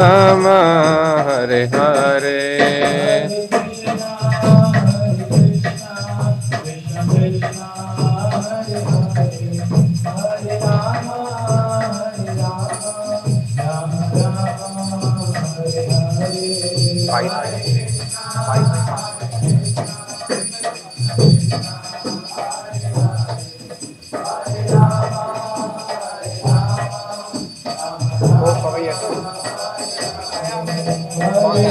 राम हरे हरे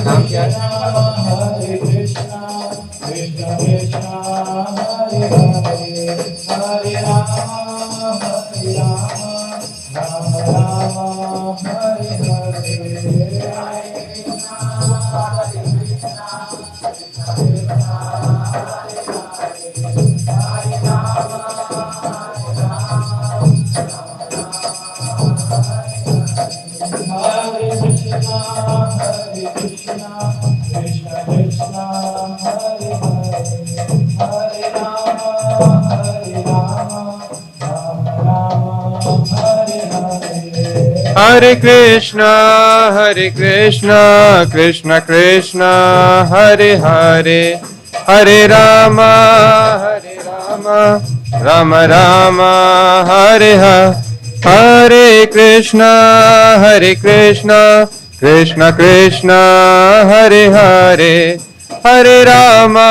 नाम क्या है? हरे कृष्णा कृष्ण कृष्णा हरे हरे हरे राम हरे Ram Ram Ram Hare Hare Hare Krishna, Krishna Krishna, Hare Hare, Hare Rama, Rama Rama, Hare Hare. Hare Krishna, Krishna Krishna, Hare Hare, Hare Rama,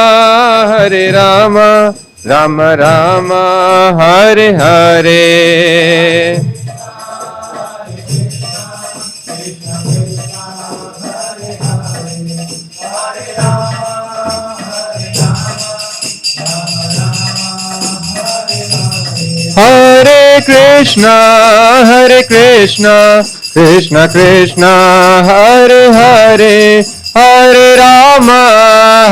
Rama Rama, Hare Hare. Hare Krishna, Krishna Krishna, Hare Hare, Hare Rama,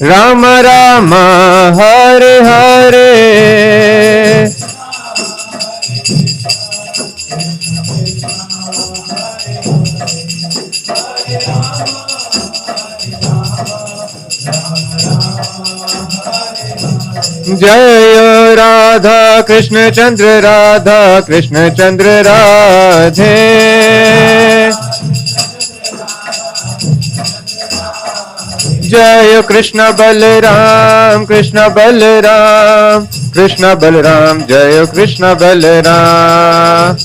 Rama Rama, Hare Hare. जय राधा कृष्ण चंद्र राधे जय कृष्ण बलराम जय कृष्ण बलराम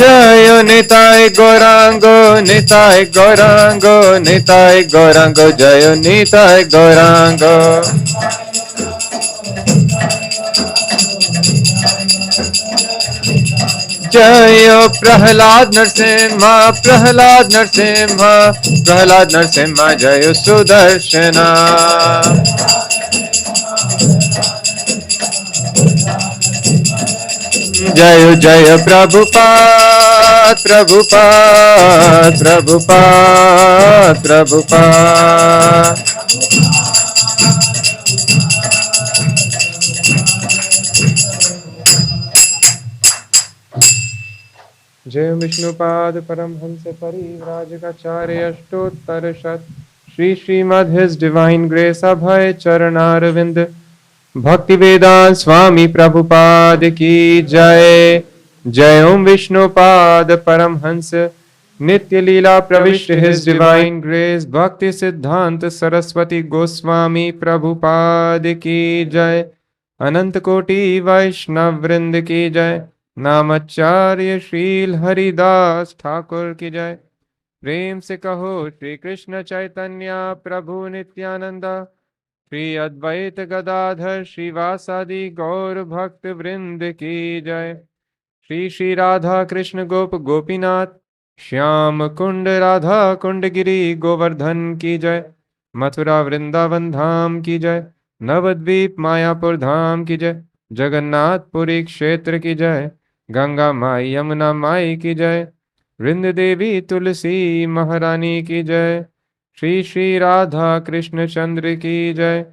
जय निताय गौरांगो जय निताय गौरांगो जय प्रहलाद नरसिम्हा जय सुदर्शना जय जय प्रभुपाद जय विष्णुपाद परमहंस परिव्राजकाचार्य अष्टोत्तर शत श्रीमद His Divine Grace अभय चरणारविंद भक्ति वेदांत स्वामी प्रभुपाद की जय जय ओम विष्णुपाद परमहंस नित्य लीला प्रविष्ट His Divine Grace भक्ति सिद्धांत सरस्वती गोस्वामी प्रभुपाद की जय अनंत कोटि वैष्णव वृंद की जय नामाचार्य श्रील हरिदास ठाकुर की जय प्रेम से कहो श्री कृष्ण चैतन्य प्रभु नित्यानंदा श्री अद्वैत गदाधर श्रीवासादि गौर भक्त वृंद की जय श्री राधा कृष्ण गोप गोपीनाथ श्याम कुंड राधा कुंड गिरी गोवर्धन की जय मथुरा वृंदावन धाम की जय नवद्वीप मायापुर धाम की जय जगन्नाथपुरी क्षेत्र की जय गंगा माई यमुना माई की जय वृंद देवी तुलसी महारानी की जय श्री राधा कृष्ण चंद्र की जय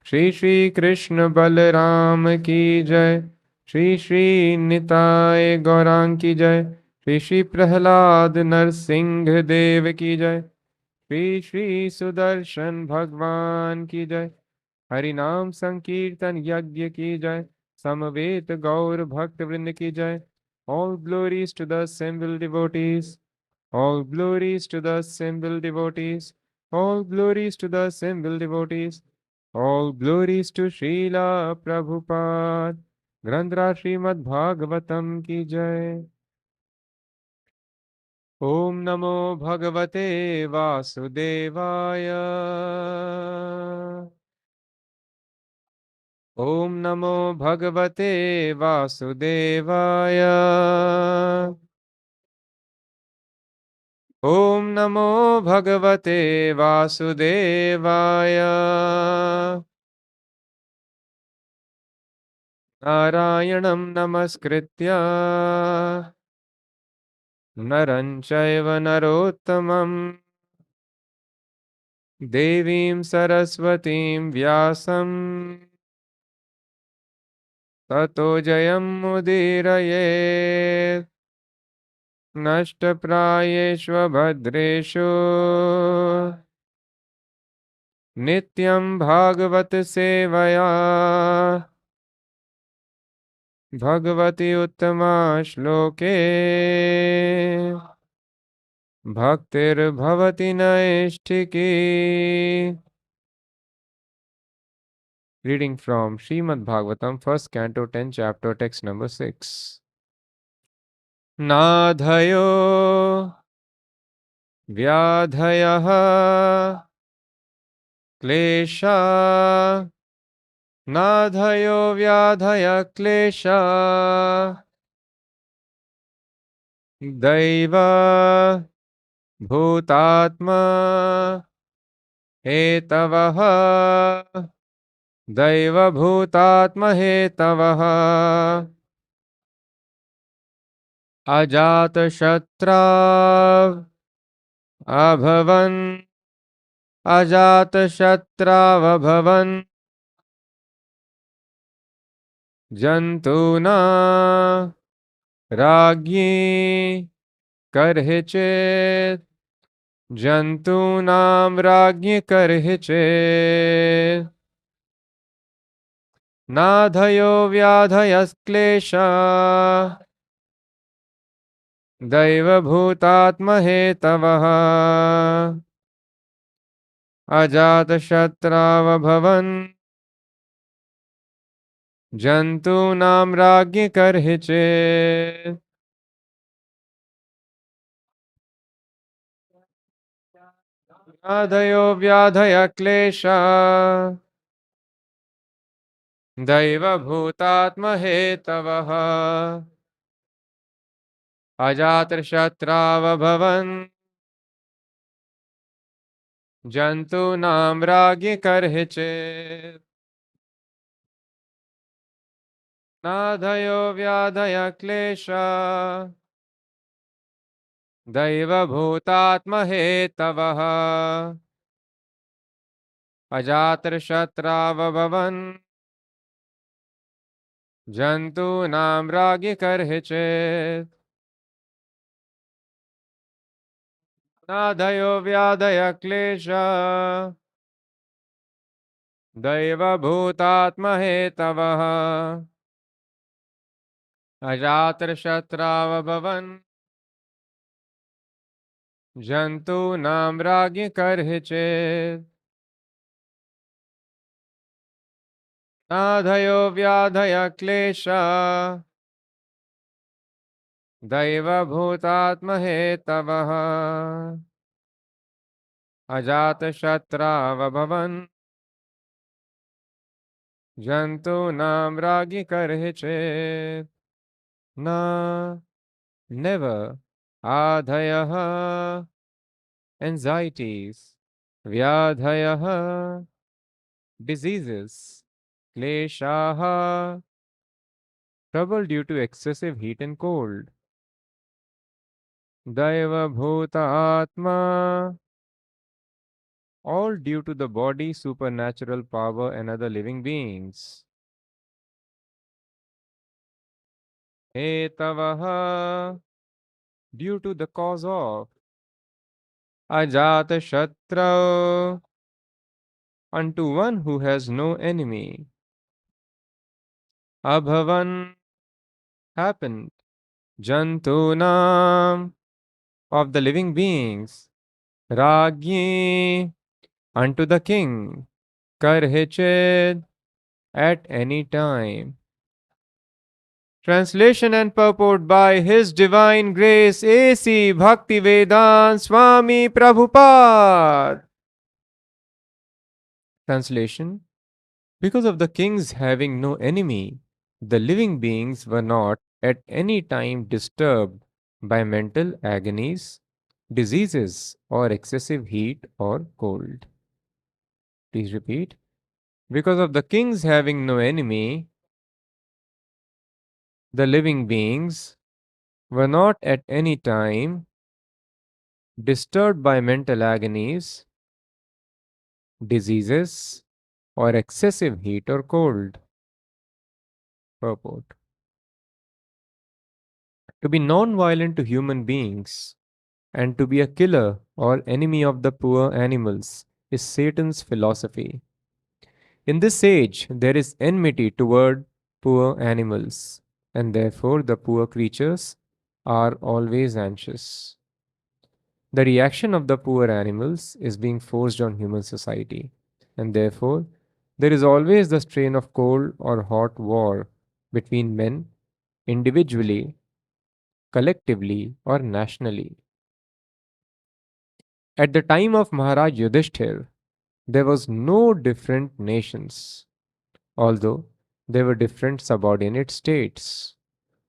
श्री कृष्ण बलराम की जय श्री निताय गौरांग की जय श्री प्रहलाद नरसिंह देव की जय श्री सुदर्शन भगवान की जय हरि नाम संकीर्तन यज्ञ की जय Samaveta Gaur Bhakta Vrinda ki jai. All glories to the assembled devotees. All glories to the assembled devotees. All glories to the assembled devotees. All glories to Srila Prabhupada. Grandra Śrīmad-Bhāgavatam ki jai. Om Namo Bhagavate Vasudevaya. Om Namo Bhagavate Vasudevaya. Om Namo Bhagavate Vasudevaya. Narayanam Namaskritya Naran Chaiva Narottamam Devim Saraswatim Vyasam Tato Jayam Mudirayet Nashtaprayeshva Nityam Bhagavat Sevaya Bhagavati Uttama Shloke Bhaktir Bhavati Naishtiki. Reading from Śrīmad-Bhāgavatam, first canto, 10th chapter, text number 6. Nādhayo Vyādhayaha Klesha Nādhayo Vyādhaya Klesha Daiva Bhutātma Hetavaha Daiva Bhutātma Hetavaha Ajata Shatrav Abhavan Ajata Shatrav Abhavan Jantuna Ragyi Karhichet Jantunam Ragyi Karhichet Nādhayo Vyādhayas Klesha Daiva Bhutātma Hetavaha Ajata Shatrava Bhavan Jantunam Ragyi Karhichet Nādhayo Vyādhaya Klesha Daiva Bhutātma Hetavaha Ajata Shatrava Bhavan Jantunam Ragyi Karhichet Nādhayo Vyādhaya Klesha Daiva Bhutātma Hetavaha Ajatra Shatrava Bhavan Jantunam Ragyi Karhichet Nādhayo Vyādhaya Klesha Daiva Bhutātma Hetavaha Ajatra Shatrava Bhavan Jantunam Ragyi Karhichet Nādhayo Vyādhaya Klesha Daiva Bhutātma Hetavaha Ajata Shatrava Bhavan Jantunam Ragyi Karhichet Na Never Adhayaha Anxieties Vyadhayaha Diseases Kleshaha Trouble due to excessive heat and cold Daiva Bhuta Atma all due to the body, supernatural power, and other living beings. Etavaha, due to the cause of. Ajata Shatra, unto one who has no enemy. abhavan happened. Jantunam of the living beings. Ragni unto the king. Karhichid at any time. Translation and purport by His Divine Grace A.C. Bhaktivedanta Swami Prabhupada. Translation. Because of the kings having no enemy, the living beings were not at any time disturbed by mental agonies, diseases, or excessive heat or cold. Please repeat. Because of the kings having no enemy, the living beings were not at any time disturbed by mental agonies, diseases, or excessive heat or cold. Purport. To be non violent to human beings and to be a killer or enemy of the poor animals is Satan's philosophy. In this age, there is enmity toward poor animals, and therefore the poor creatures are always anxious. The reaction of the poor animals is being forced on human society, and therefore there is always the strain of cold or hot war between men, individually, collectively, or nationally. At the time of Maharaj Yudhishthir, there was no different nations, although there were different subordinate states.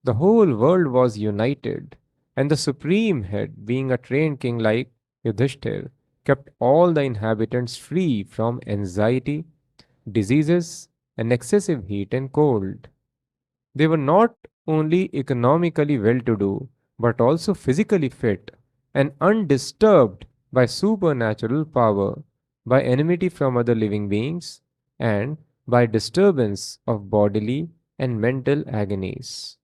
The whole world was united, and the supreme head, being a trained king like Yudhishthir, kept all the inhabitants free from anxiety, diseases, and excessive heat and cold. They were not only economically well to do, but also physically fit and undisturbed by supernatural power, by enmity from other living beings, and by disturbance of bodily and mental agonies.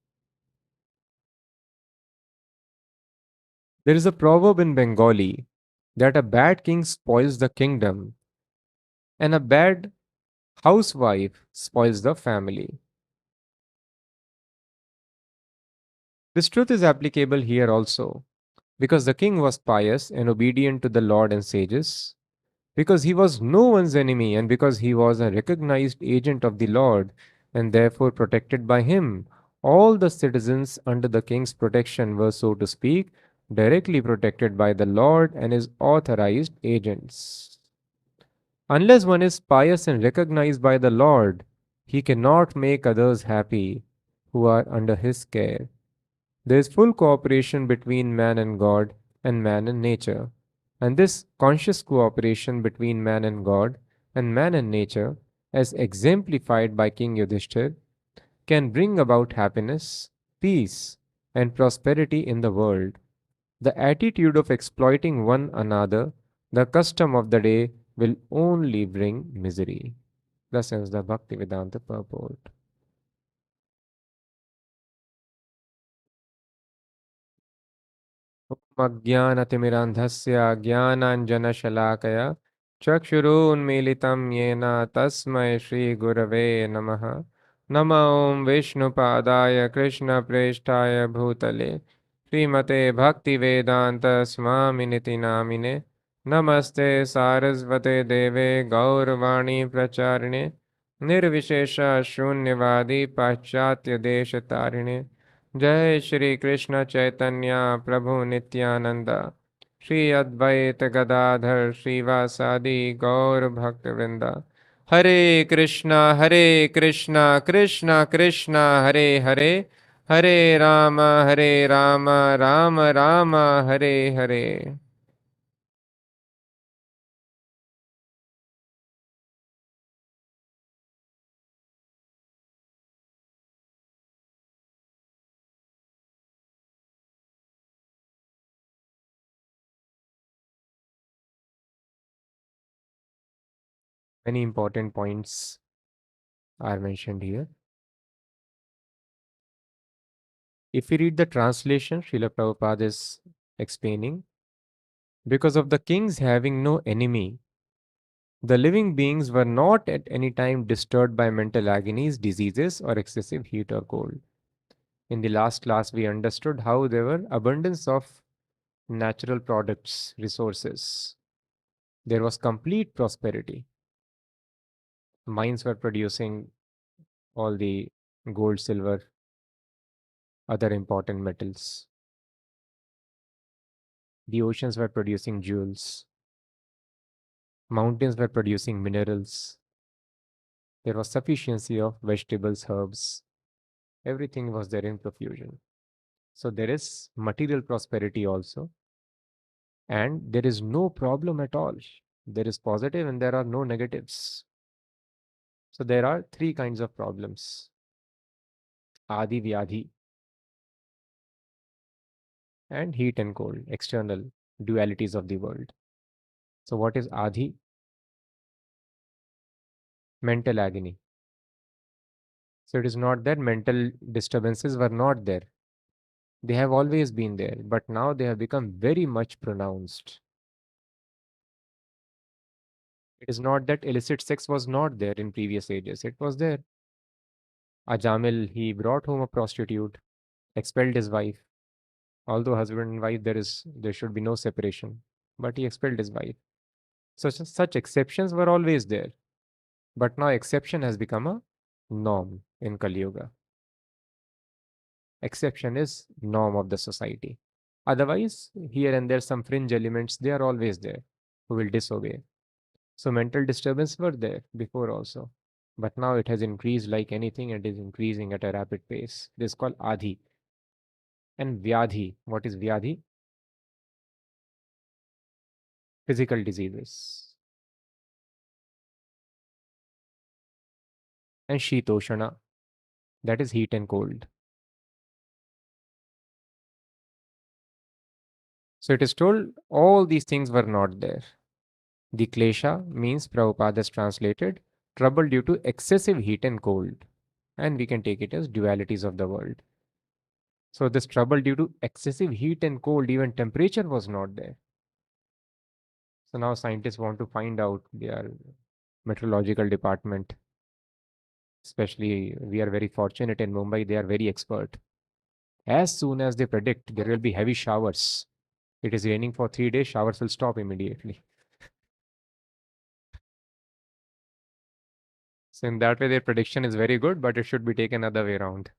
There is a proverb in Bengali that a bad king spoils the kingdom and a bad housewife spoils the family. This truth is applicable here also, because the king was pious and obedient to the Lord and sages, because he was no one's enemy, and because he was a recognized agent of the Lord and therefore protected by him. All the citizens under the king's protection were, so to speak, directly protected by the Lord and his authorized agents. Unless one is pious and recognized by the Lord, he cannot make others happy who are under his care. There is full cooperation between man and God and man and nature. And this conscious cooperation between man and God and man and nature, as exemplified by King Yudhishthir, can bring about happiness, peace, and prosperity in the world. The attitude of exploiting one another, the custom of the day, will only bring misery. Thus ends the Bhaktivedanta purport. अज्ञानतिमिरान्धस्य ज्ञानाञ्जनशलाकया चक्षुरुन्मीलितं येन तस्मै श्रीगुरवे नमः। नमो ॐ विष्णुपादाय कृष्णप्रेष्ठाय भूतले श्रीमते भक्तिवेदान्तस्वामिनिति नामिने नमस्ते सारस्वते देवे गौरवाणी प्रचारिणे निर्विशेष शून्यवादी पाश्चात्य देशतारिणे जय श्री कृष्ण चैतन्य प्रभु नित्यानंद श्री अद्वैत गदाधर श्रीवासादि गौर भक्तवृंद हरे Krishna Krishna Krishna Hare Hare Hare Ram Ram Ram Hare Hare. Many important points are mentioned here. If we read the translation, Srila Prabhupada is explaining, because of the kings having no enemy, The living beings were not at any time disturbed by mental agonies, diseases, or excessive heat or cold. In the last class, we understood how there were abundance of natural products, resources. There was complete prosperity. Mines were producing all the gold, silver, other important metals. The oceans were producing jewels. Mountains were producing minerals. There was sufficiency of vegetables, herbs. Everything was there in profusion. So there is material prosperity also, and there is no problem at all. There is positive and there are no negatives. So there are three kinds of problems: Adi, Vyadhi, and heat and cold, external dualities of the world. So what is Adi? Mental agony. So it is not that mental disturbances were not there. They have always been there, but now they have become very much pronounced. It is not that illicit sex was not there in previous ages. It was there. Ajamil, he brought home a prostitute, expelled his wife. Although husband and wife, there should be no separation, but he expelled his wife. So such exceptions were always there, but now exception has become a norm in Kali Yuga. Exception is norm of the society. Otherwise, here and there some fringe elements they are always there who will disobey. So mental disturbance were there before also, but now it has increased like anything and is increasing at a rapid pace. This is called Adi. And Vyadhi. What is Vyadhi? Physical diseases. And Shitoshana. That is heat and cold. So it is told all these things were not there. The klesha means Prabhupada has translated trouble due to excessive heat and cold. And we can take it as dualities of the world. So this trouble due to excessive heat and cold, even temperature was not there. So now scientists want to find out their meteorological department. Especially we are very fortunate in Mumbai, they are very expert. As soon as they predict there will be heavy showers, it is raining for 3 days, showers will stop immediately. So in that way, their prediction is very good, but it should be taken other way around.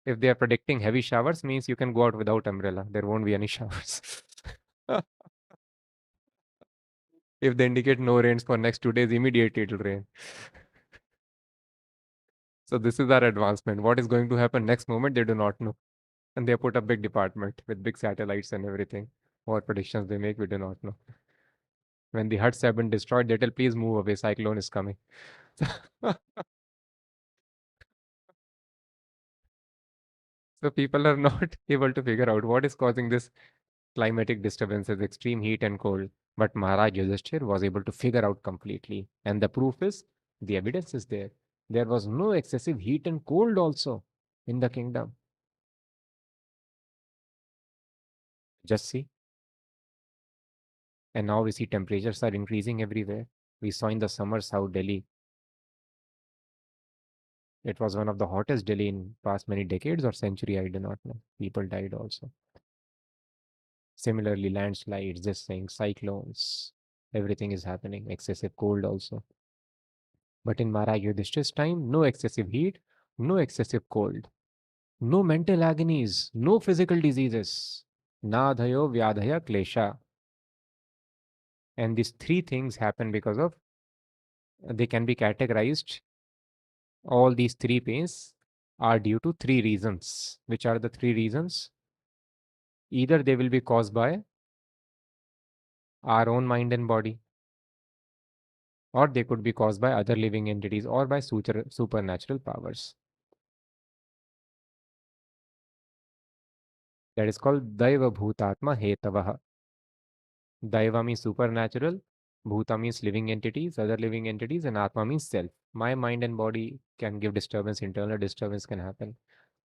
If they are predicting heavy showers, means you can go out without umbrella. There won't be any showers. If they indicate no rains for next 2 days, immediately it will rain. So this is our advancement. What is going to happen next moment, they do not know. And they put a big department with big satellites and everything. What predictions they make, we do not know. When the huts have been destroyed, they tell, please move away, cyclone is coming. So people are not able to figure out what is causing this climatic disturbances, extreme heat and cold. But Maharaj Yudhishthir was able to figure out completely. And the proof is, the evidence is there. There was no excessive heat and cold also in the kingdom. Just see. And now we see temperatures are increasing everywhere. We saw in the summers how Delhi, it was one of the hottest Delhi in past many decades or century, I do not know. People died also. Similarly, landslides, this thing, cyclones, everything is happening. Excessive cold also. But in Maharaj Yudhishthir's time, no excessive heat, no excessive cold, no mental agonies, no physical diseases. Nadhayo Vyadhaya Klesha. And these three things happen because of, they can be categorized. All these three pains are due to three reasons. Which are the three reasons? Either they will be caused by our own mind and body, or they could be caused by other living entities or by supernatural powers. That is called Daiva Bhutatma Hetavaha. Daiva means supernatural, Bhuta means living entities, other living entities, and Atma means self. My mind and body can give disturbance, internal disturbance can happen.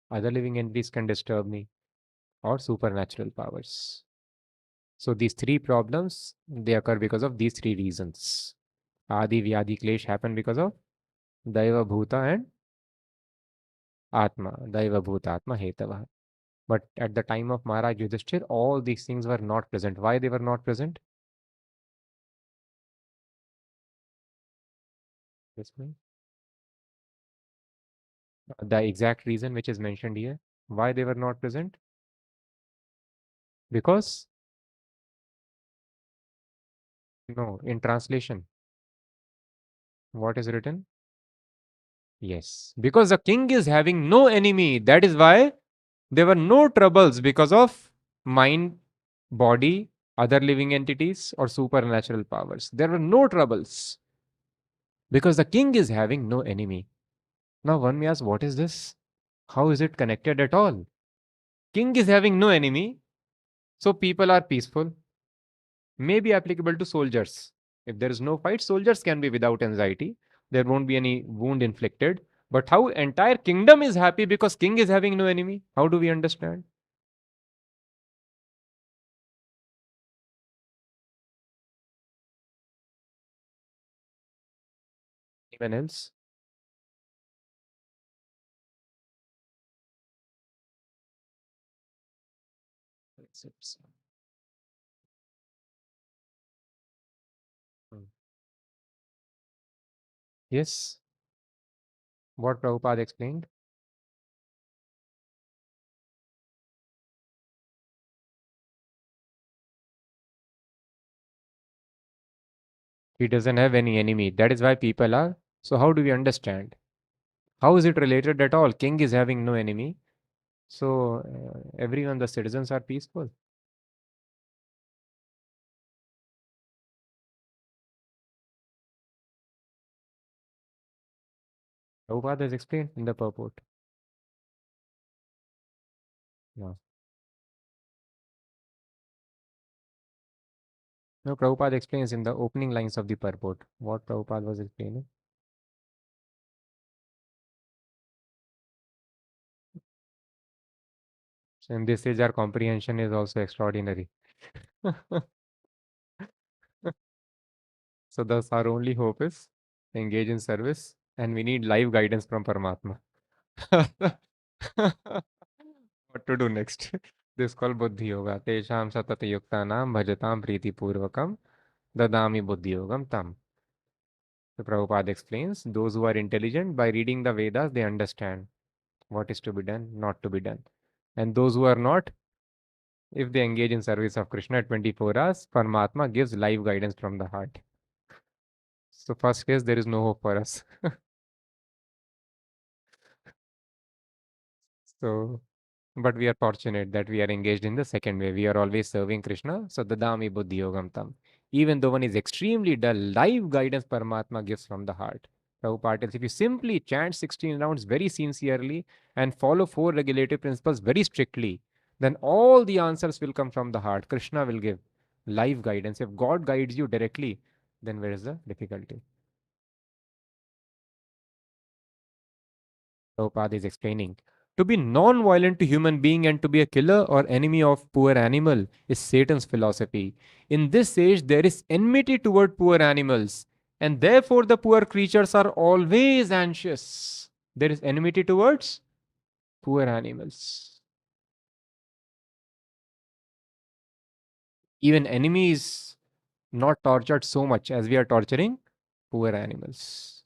Other living entities can disturb me, or supernatural powers. So these three problems, they occur because of these three reasons. Adi Vyadi Klesh happen because of Daiva Bhuta and Atma. Daiva Bhuta Atma Hetava. But at the time of Maharaj Yudhishthir, all these things were not present. Why they were not present? This means the exact reason which is mentioned here. Why they were not present? Because, no, in translation, what is written? Yes, because the king is having no enemy. That is why there were no troubles because of mind, body, other living entities, or supernatural powers. There were no troubles because the king is having no enemy. Now, one may ask, what is this? How is it connected at all? King is having no enemy, so people are peaceful. May be applicable to soldiers. If there is no fight, soldiers can be without anxiety. There won't be any wound inflicted. But how entire kingdom is happy because king is having no enemy? How do we understand? Anyone else? It's- Hmm. Yes, what Prabhupada explained. He doesn't have any enemy. That is why people are. So how do we understand? How is it related at all? King is having no enemy. So everyone, the citizens are peaceful. Prabhupada has explained in the purport. No. No, Prabhupada explains in the opening lines of the purport. What Prabhupada was explaining. So in this age, our comprehension is also extraordinary. So thus our only hope is engage in service and we need live guidance from Paramatma. What to do next? This called Buddhi Yoga. Tesham satata yuktanam bhajatam priti purvakam dadami Buddhi Yogam tam. The Prabhupada explains those who are intelligent by reading the Vedas, they understand what is to be done, not to be done. And those who are not, if they engage in service of Krishna 24 hours, Paramatma gives live guidance from the heart. So first case, there is no hope for us. So, but we are fortunate that we are engaged in the second way. We are always serving Krishna. So dadami buddhi yogam tam. Even though one is extremely dull, live guidance Paramatma gives from the heart. Prabhupada tells if you simply chant 16 rounds very sincerely and follow four regulative principles very strictly, then all the answers will come from the heart. Krishna will give live guidance. If God guides you directly, then where is the difficulty? Prabhupada is explaining. To be non-violent to human being and to be a killer or enemy of poor animal is Satan's philosophy. In this age, there is enmity toward poor animals, and therefore the poor creatures are always anxious. There is enmity towards poor animals. Even enemies not tortured so much as we are torturing poor animals.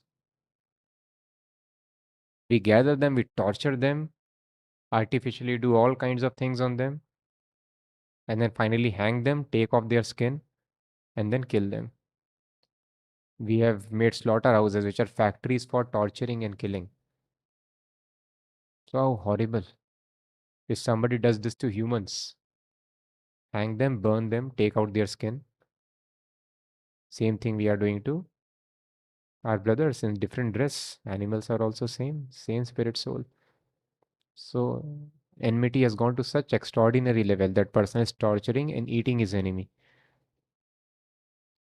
We gather them, we torture them, artificially do all kinds of things on them, and then finally hang them, take off their skin, and then kill them. We have made slaughterhouses, which are factories for torturing and killing. So how horrible. If somebody does this to humans, hang them, burn them, take out their skin. Same thing we are doing to our brothers in different dress. Animals are also same spirit soul. So enmity has gone to such extraordinary level that person is torturing and eating his enemy.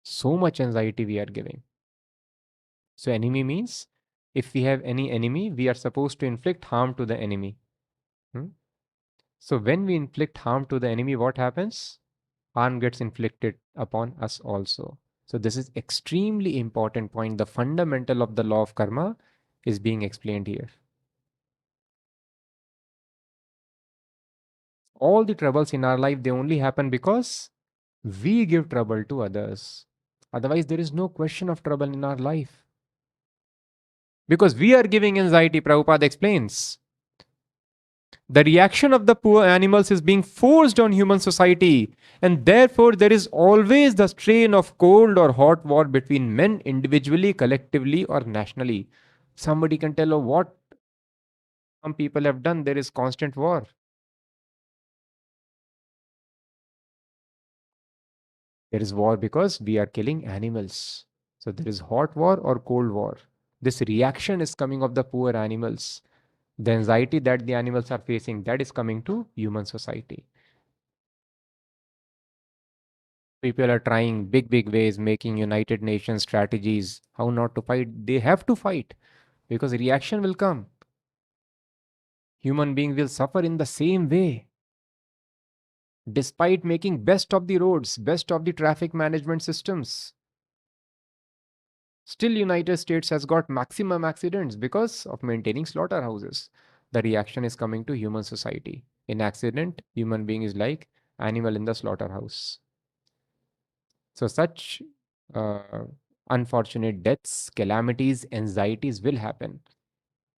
So much anxiety we are giving. So enemy means if we have any enemy, we are supposed to inflict harm to the enemy. Hmm? So when we inflict harm to the enemy, what happens? Harm gets inflicted upon us also. So this is extremely important point. The fundamental of the law of karma is being explained here. All the troubles in our life, they only happen because we give trouble to others. Otherwise, there is no question of trouble in our life. Because we are giving anxiety, Prabhupada explains. The reaction of the poor animals is being forced on human society, and therefore there is always the strain of cold or hot war between men individually, collectively, or nationally. Somebody can tell, oh, what some people have done, there is constant war. There is war because we are killing animals. So there is hot war or cold war. This reaction is coming of the poor animals. The anxiety that the animals are facing, that is coming to human society. People are trying big ways, making United Nations strategies, how not to fight. They have to fight because reaction will come. Human beings will suffer in the same way. Despite making best of the roads, best of the traffic management systems, still United States has got maximum accidents because of maintaining slaughterhouses. The reaction is coming to human society. In accident, human being is like animal in the slaughterhouse. So such uh, unfortunate deaths, calamities, anxieties will happen.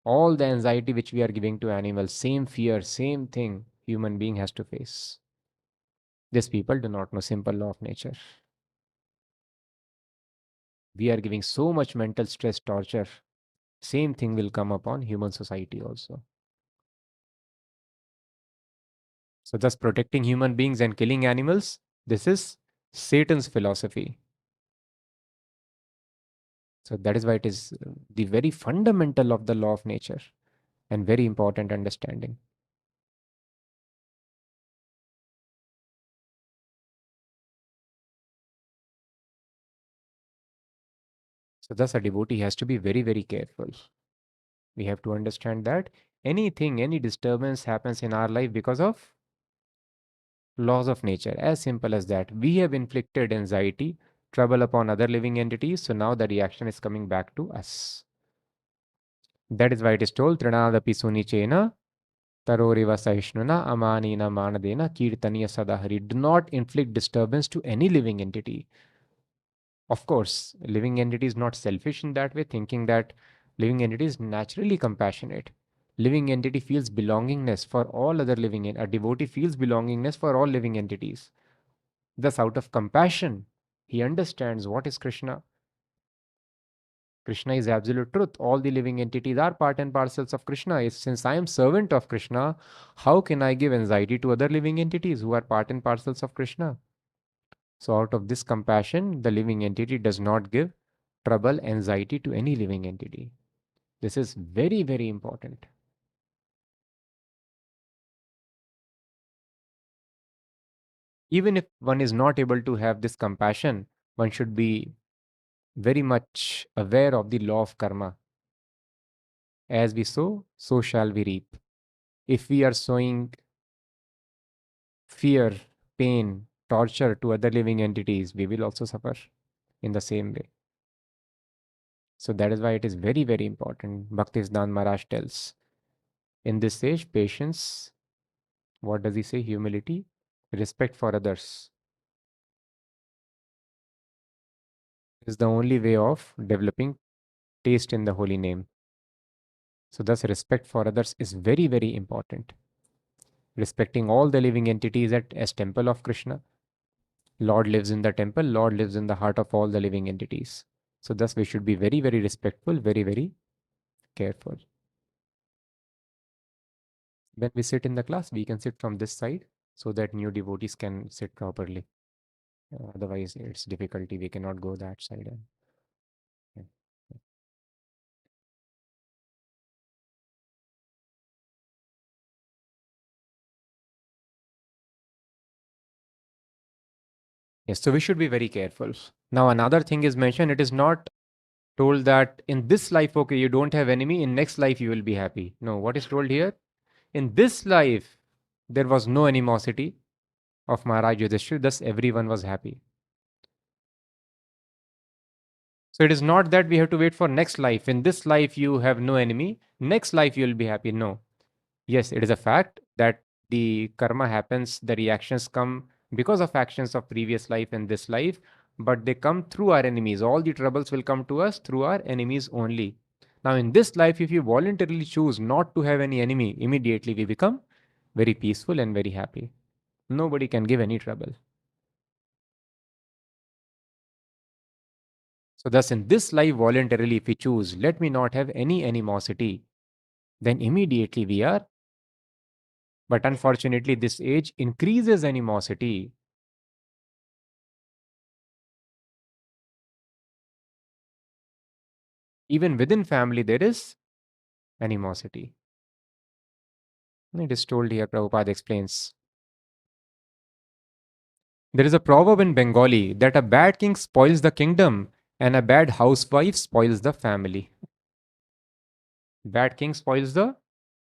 All the anxiety which we are giving to animals, same fear, same thing human being has to face. These people do not know simple law of nature. We are giving so much mental stress, torture. Same thing will come upon human society also. So thus protecting human beings and killing animals, this is Satan's philosophy. So that is why it is the very fundamental of the law of nature and very important understanding. So thus a devotee has to be very careful. We have to understand that anything, any disturbance happens in our life because of laws of nature. As simple as that. We have inflicted anxiety, trouble upon other living entities. So now the reaction is coming back to us. That is why it is told, Trinadapi Sunichena, Taroriva Sahishnuna, Amanina Manadena, Kirtaniya Sadahari. Do not inflict disturbance to any living entity. Of course, living entity is not selfish in that way, thinking that living entity is naturally compassionate. Living entity feels belongingness for all other living a devotee feels belongingness for all living entities. Thus, out of compassion, he understands what is Krishna. Krishna is absolute truth. All the living entities are part and parcels of Krishna. Since I am servant of Krishna, how can I give anxiety to other living entities who are part and parcels of Krishna? So, out of this compassion, the living entity does not give trouble, anxiety to any living entity. This is very important. Even if one is not able to have this compassion, one should be very much aware of the law of karma. As we sow, so shall we reap. If we are sowing fear, pain, torture to other living entities, we will also suffer in the same way. So that is why it is very important. Bhaktisiddhanta Maharaj tells, in this stage, patience, what does he say? Humility, respect for others is the only way of developing taste in the holy name. So thus respect for others is very important. Respecting all the living entities as temple of Krishna. Lord lives in the temple, Lord lives in the heart of all the living entities. So thus we should be very respectful, very careful. When we sit in the class, we can sit from this side so that new devotees can sit properly. Otherwise, it's difficulty. We cannot go that side. Yeah. Yes, so we should be very careful. Now, another thing is mentioned. It is not told that in this life, okay, you don't have enemy. In next life, you will be happy. No, what is told here? In this life, there was no animosity of Maharaj Yudhishthira. Thus, everyone was happy. So it is not that we have to wait for next life. In this life, you have no enemy. Next life, you will be happy. No. Yes, it is a fact that the karma happens, the reactions come because of actions of previous life and this life, but they come through our enemies. All the troubles will come to us through our enemies only. Now, in this life, if you voluntarily choose not to have any enemy, immediately we become very peaceful and very happy. Nobody can give any trouble. So, thus, in this life, voluntarily, if we choose, let me not have any animosity, then immediately we are. But unfortunately, this age increases animosity. Even within family, there is animosity. It is told here, Prabhupada explains. There is a proverb in Bengali that a bad king spoils the kingdom and a bad housewife spoils the family. Bad king spoils the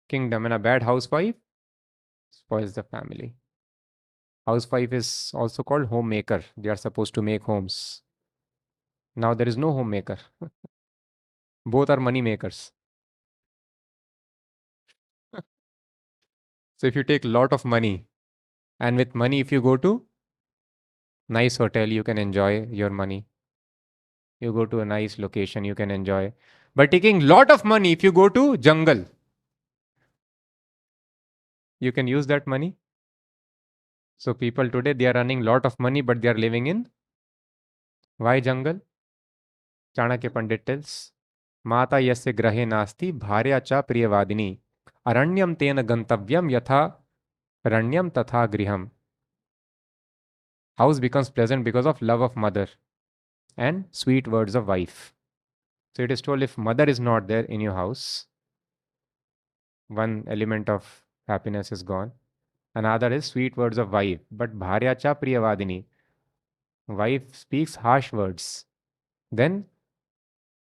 kingdom and a bad housewife spoils the family. Housewife is also called homemaker. They are supposed to make homes. Now there is no homemaker. Both are money makers. So if you take lot of money, and with money, if you go to nice hotel, you can enjoy your money. You go to a nice location, you can enjoy. But taking lot of money, if you go to jungle, you can use that money. So people today, they are earning lot of money, but they are living in why jungle? Chanakya Pandit tells, Mata yasya grahe nasti bharya cha priyavadini aranyam tena gantavyam yatha ranyam tatha griham. House becomes pleasant because of love of mother and sweet words of wife. So it is told if mother is not there in your house, one element of happiness is gone. Another is sweet words of wife. But bharya cha priyavadini, wife speaks harsh words. Then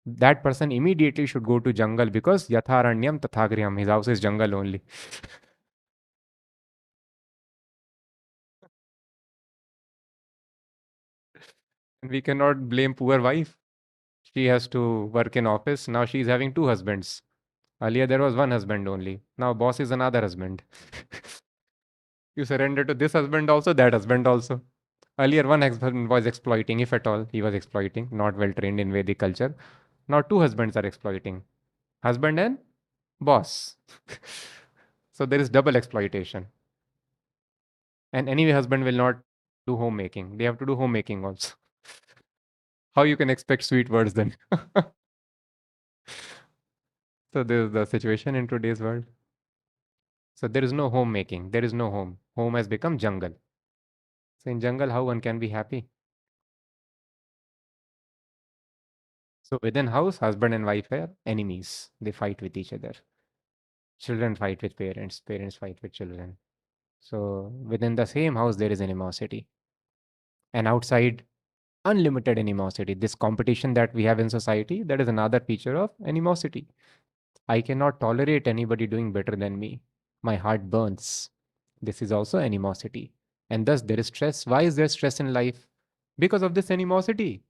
that person immediately should go to jungle because yatharanyam tathagriham. His house is jungle only. And we cannot blame poor wife. She has to work in office. Now she is having two husbands. Earlier there was one husband only. Now boss is another husband. You surrender to this husband also, that husband also. Earlier one husband was exploiting, if at all he was exploiting, not well trained in Vedic culture. Now two husbands are exploiting. Husband and boss. So there is double exploitation. And anyway, husband will not do homemaking. They have to do homemaking also. How you can expect sweet words then? So this is the situation in today's world. So there is no homemaking. There is no home. Home has become jungle. So in jungle, how one can be happy? So within house, husband and wife are enemies. They fight with each other. Children fight with parents. Parents fight with children. So within the same house, there is animosity. And outside, unlimited animosity. This competition that we have in society, that is another feature of animosity. I cannot tolerate anybody doing better than me. My heart burns. This is also animosity. And thus there is stress. Why is there stress in life? Because of this animosity.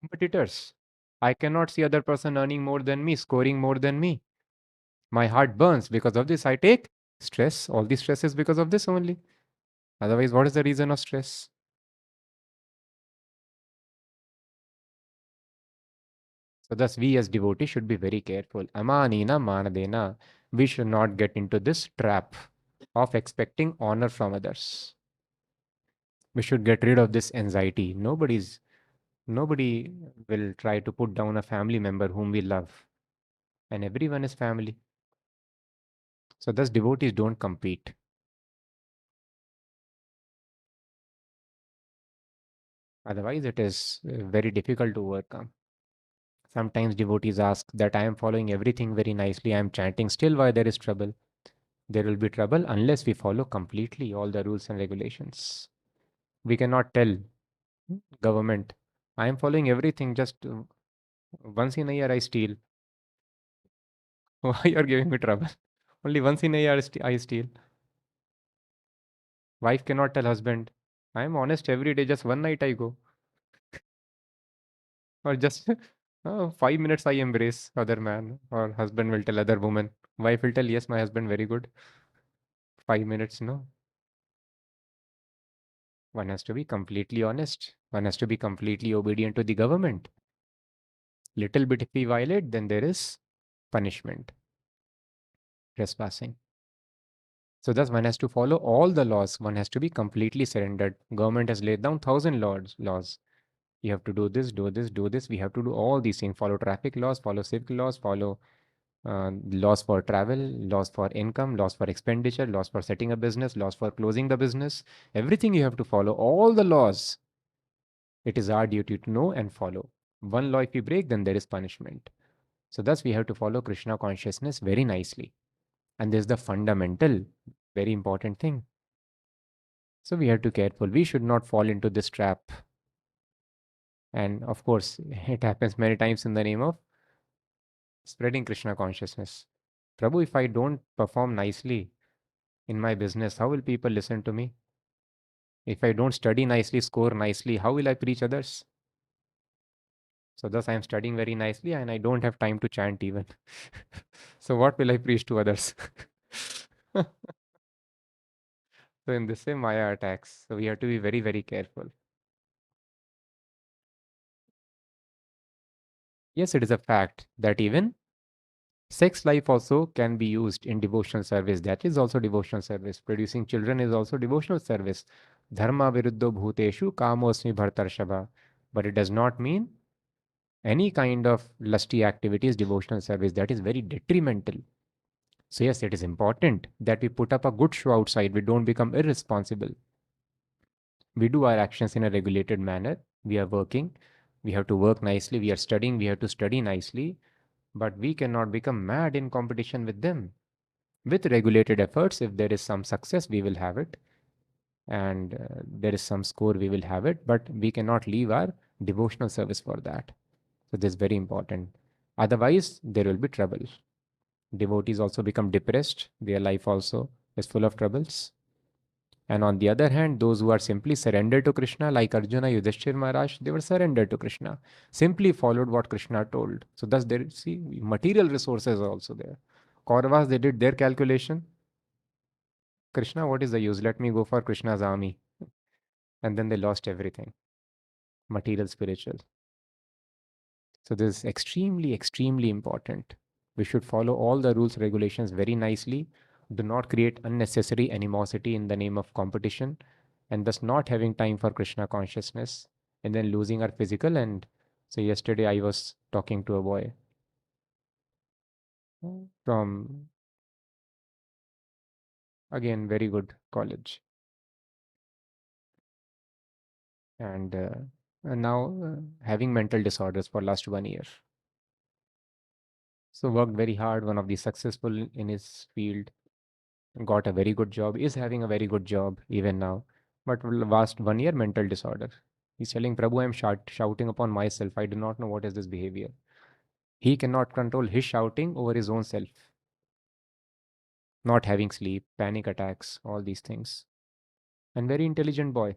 Competitors. I cannot see other person earning more than me, scoring more than me. My heart burns. Because of this, I take stress. All the stress is because of this only. Otherwise, what is the reason of stress? So thus we as devotees should be very careful. Amanina manadena. We should not get into this trap of expecting honor from others. We should get rid of this anxiety. Nobody will try to put down a family member whom we love. And everyone is family. So thus devotees don't compete. Otherwise it is very difficult to overcome. Sometimes devotees ask that I am following everything very nicely. I am chanting. Still why there is trouble? There will be trouble unless we follow completely all the rules and regulations. We cannot tell government, I am following everything, just once in a year I steal. Why you are giving me trouble? Only once in a year I steal. Wife cannot tell husband, I am honest every day, just one night I go. Or just 5 minutes I embrace other man, or husband will tell other woman. Wife will tell, yes, my husband very good. 5 minutes, no. One has to be completely honest. One has to be completely obedient to the government. Little bit if we violate, then there is punishment, trespassing. So thus one has to follow all the laws. One has to be completely surrendered. Government has laid down thousand laws. You have to do this, do this, do this. We have to do all these things. Follow traffic laws, follow civic laws, follow laws for travel, laws for income, laws for expenditure, laws for setting a business, laws for closing the business. Everything you have to follow. All the laws. It is our duty to know and follow. One law if we break, then there is punishment. So thus we have to follow Krishna consciousness very nicely. And this is the fundamental, very important thing. So we have to be careful. We should not fall into this trap. And of course, it happens many times in the name of spreading Krishna consciousness. Prabhu, if I don't perform nicely in my business, how will people listen to me? If I don't study nicely, score nicely, how will I preach others? So thus I am studying very nicely and I don't have time to chant even. So what will I preach to others? So in this way, Maya attacks. So we have to be very, very careful. Yes, it is a fact that even sex life also can be used in devotional service. That is also devotional service. Producing children is also devotional service. Dharma viruddho bhuteshu kamosmi bhartarshava. But it does not mean any kind of lusty activity is devotional service. That is very detrimental. So yes, it is important that we put up a good show outside. We don't become irresponsible. We do our actions in a regulated manner. We are working. We have to work nicely. We are studying. We have to study nicely. But we cannot become mad in competition with them. With regulated efforts, if there is some success, we will have it. And there is some score, we will have it. But we cannot leave our devotional service for that. So this is very important. Otherwise, there will be trouble. Devotees also become depressed. Their life also is full of troubles. And on the other hand, those who are simply surrendered to Krishna, like Arjuna, Yudhishthir Maharaj, they were surrendered to Krishna, simply followed what Krishna told. So thus there, see, material resources are also there. Kauravas, they did their calculation. Krishna, what is the use? Let me go for Krishna's army. And then they lost everything, material, spiritual. So this is extremely, extremely important. We should follow all the rules, regulations very nicely. Do not create unnecessary animosity in the name of competition, and thus not having time for Krishna consciousness, and then losing our physical. And so yesterday I was talking to a boy from, again, very good college, and now having mental disorders for last 1 year. So worked very hard, one of the successful in his field, got a very good job, is having a very good job even now, but last 1 year mental disorder. He's telling Prabhu, I'm shouting upon myself. I do not know what is this behavior. He cannot control his shouting over his own self. Not having sleep, panic attacks, all these things. And very intelligent boy,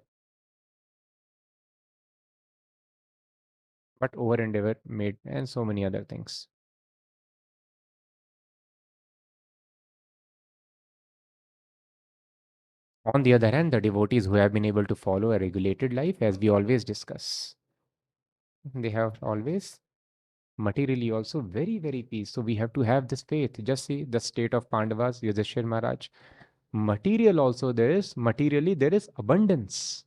but over endeavor made, and so many other things. On the other hand, the devotees who have been able to follow a regulated life, as we always discuss, they have always materially also very, very peace. So we have to have this faith. Just see the state of Pandavas, Yudhishthir Maharaj. Material also there is, materially there is abundance.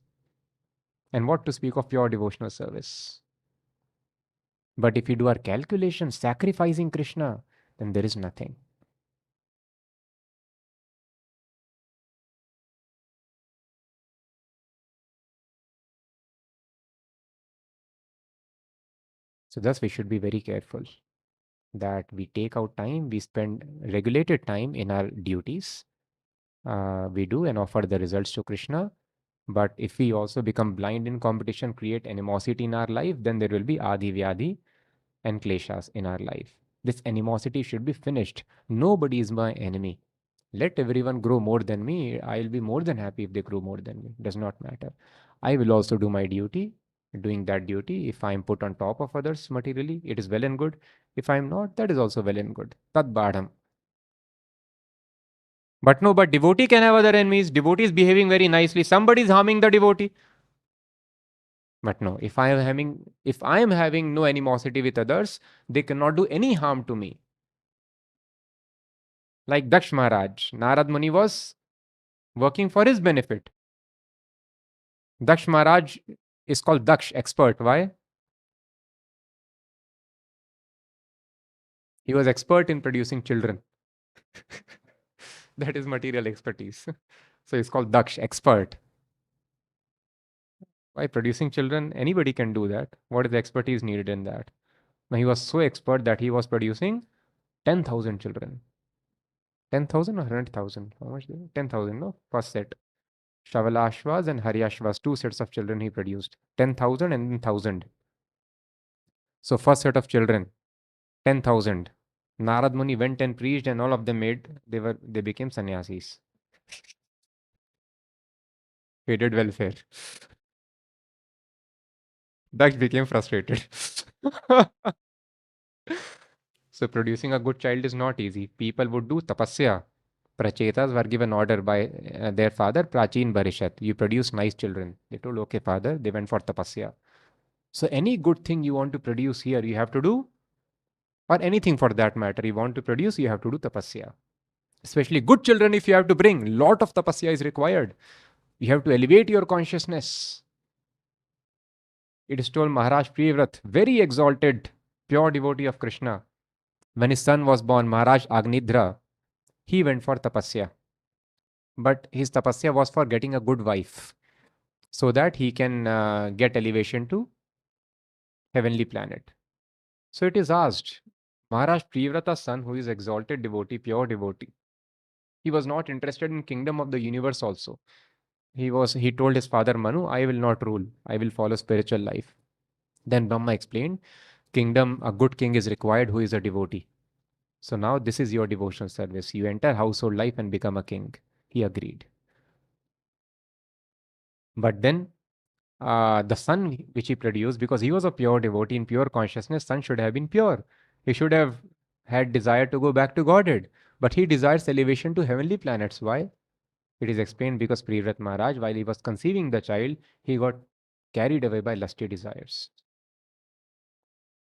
And what to speak of pure devotional service. But if you do our calculations, sacrificing Krishna, then there is nothing. So thus we should be very careful that we take out time, we spend regulated time in our duties. We do and offer the results to Krishna. But if we also become blind in competition, create animosity in our life, then there will be adi vyadi and kleshas in our life. This animosity should be finished. Nobody is my enemy. Let everyone grow more than me. I'll be more than happy if they grow more than me. Does not matter. I will also do my duty. doing that duty. If I am put on top of others materially, it is well and good. If I am not, that is also well and good. Tat badham. But no, but devotee can have other enemies. Devotee is behaving very nicely. Somebody is harming the devotee. But no, if I am having no animosity with others, they cannot do any harm to me. Like Daksh Maharaj, Narad Muni was working for his benefit. Daksh Maharaj is called Daksh, expert. Why? He was expert in producing children. That is material expertise. So he's called Daksh, expert. By producing children, anybody can do that. What is the expertise needed in that? Now he was so expert that he was producing 10,000 children. 10,000 or 100,000? How much? 10,000, no? First set. Shavalashvas and Haryashvas, two sets of children he produced. 10,000 and then 1,000. So first set of children, 10,000. Narad Muni went and preached and all of them they became sannyasis. He did welfare. Daksh became frustrated. So producing a good child is not easy. People would do tapasya. Prachetas were given order by their father, Prachin Barishat. You produce nice children. They told, okay, father. They went for tapasya. So any good thing you want to produce here, you have to do, or anything for that matter, you want to produce, you have to do tapasya. Especially good children, if you have to bring, lot of tapasya is required. You have to elevate your consciousness. It is told Maharaj Priyavrat, very exalted, pure devotee of Krishna. When his son was born, Maharaj Agnidhra, he went for tapasya. But his tapasya was for getting a good wife so that he can get elevation to heavenly planet. So it is asked, Maharaj Priyavrata's son, who is exalted devotee, pure devotee, he was not interested in kingdom of the universe also. He told his father Manu, I will not rule. I will follow spiritual life. Then Brahma explained, kingdom, a good king is required who is a devotee. So now this is your devotional service. You enter household life and become a king. He agreed. But then the son which he produced, because he was a pure devotee in pure consciousness, son should have been pure. He should have had desire to go back to Godhead. But he desires elevation to heavenly planets. Why? It is explained because Priyavrat Maharaj, while he was conceiving the child, he got carried away by lusty desires.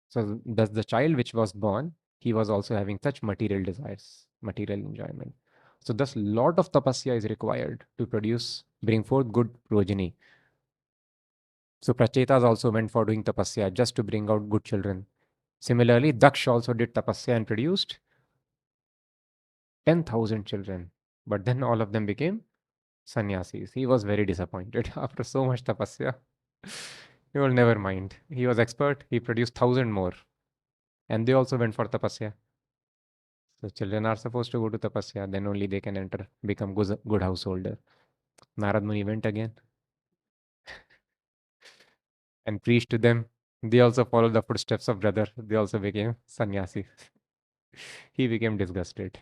So thus the child which was born, he was also having such material desires, material enjoyment. So thus lot of tapasya is required to bring forth good progeny. So Prachetas also went for doing tapasya just to bring out good children. Similarly, Daksh also did tapasya and produced 10,000 children. But then all of them became sannyasis. He was very disappointed after so much tapasya. He will never mind. He was expert. He produced 1,000 more. And they also went for tapasya. So children are supposed to go to tapasya. Then only they can enter, become good householder. Narad Muni went again and preached to them. They also followed the footsteps of brother. They also became sannyasi. He became disgusted.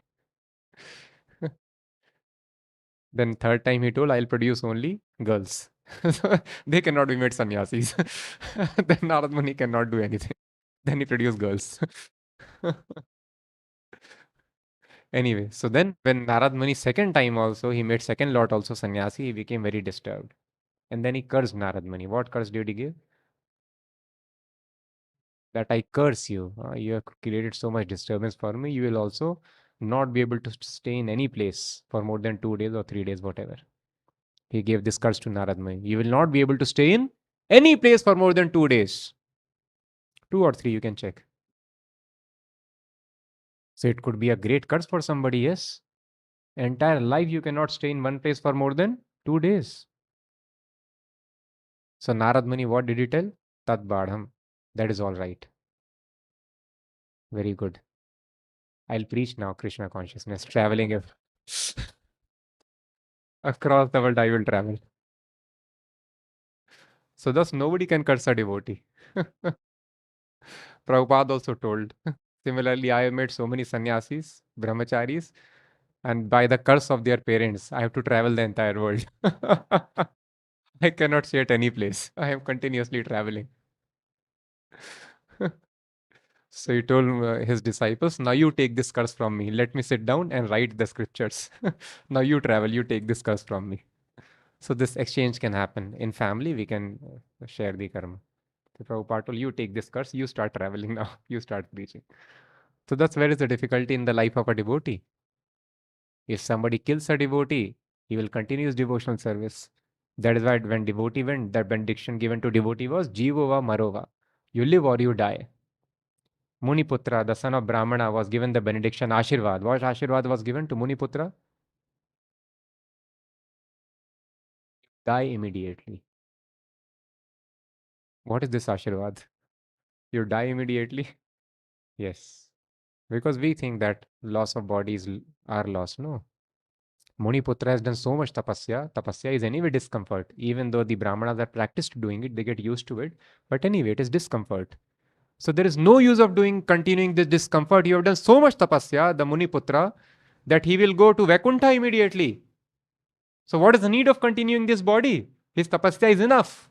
Then third time he told, I'll produce only girls. They cannot be made sannyasis. Then Narad Muni cannot do anything. Then he produced girls. Anyway, so then when Narad Muni second time also, he made second lot also sannyasi, he became very disturbed. And then he cursed Narad Muni. What curse did he give? That I curse you. You have created so much disturbance for me. You will also not be able to stay in any place for more than 2 days or 3 days, whatever. He gave this curse to Narad Muni. You will not be able to stay in any place for more than 2 days. 2 or 3, you can check. So it could be a great curse for somebody, yes. Entire life you cannot stay in one place for more than 2 days. So Narad Muni, what did he tell? Tat Badham. That is all right. Very good. I'll preach now Krishna consciousness, traveling across the world I will travel. So thus nobody can curse a devotee. Prabhupada also told. Similarly, I have met so many sannyasis, brahmacharis, and by the curse of their parents, I have to travel the entire world. I cannot stay at any place. I am continuously traveling. So he told his disciples, now you take this curse from me. Let me sit down and write the scriptures. Now you travel, you take this curse from me. So this exchange can happen. In family, we can share the karma. So Prabhupada told, you take this curse, you start traveling now, you start preaching. So that's where is the difficulty in the life of a devotee. If somebody kills a devotee, he will continue his devotional service. That is why when devotee went, that benediction given to devotee was Jivova Marova. You live or you die. Muniputra, the son of Brahmana, was given the benediction Ashirvad. What Ashirvad was given to Muniputra? Die immediately. What is this Ashirvad? You die immediately? Yes. Because we think that loss of bodies are lost. No. Muniputra has done so much tapasya. Tapasya is anyway discomfort. Even though the Brahmanas are practiced doing it, they get used to it. But anyway, it is discomfort. So there is no use of continuing this discomfort. You have done so much tapasya, the Muniputra, that he will go to Vaikuntha immediately. So what is the need of continuing this body? His tapasya is enough.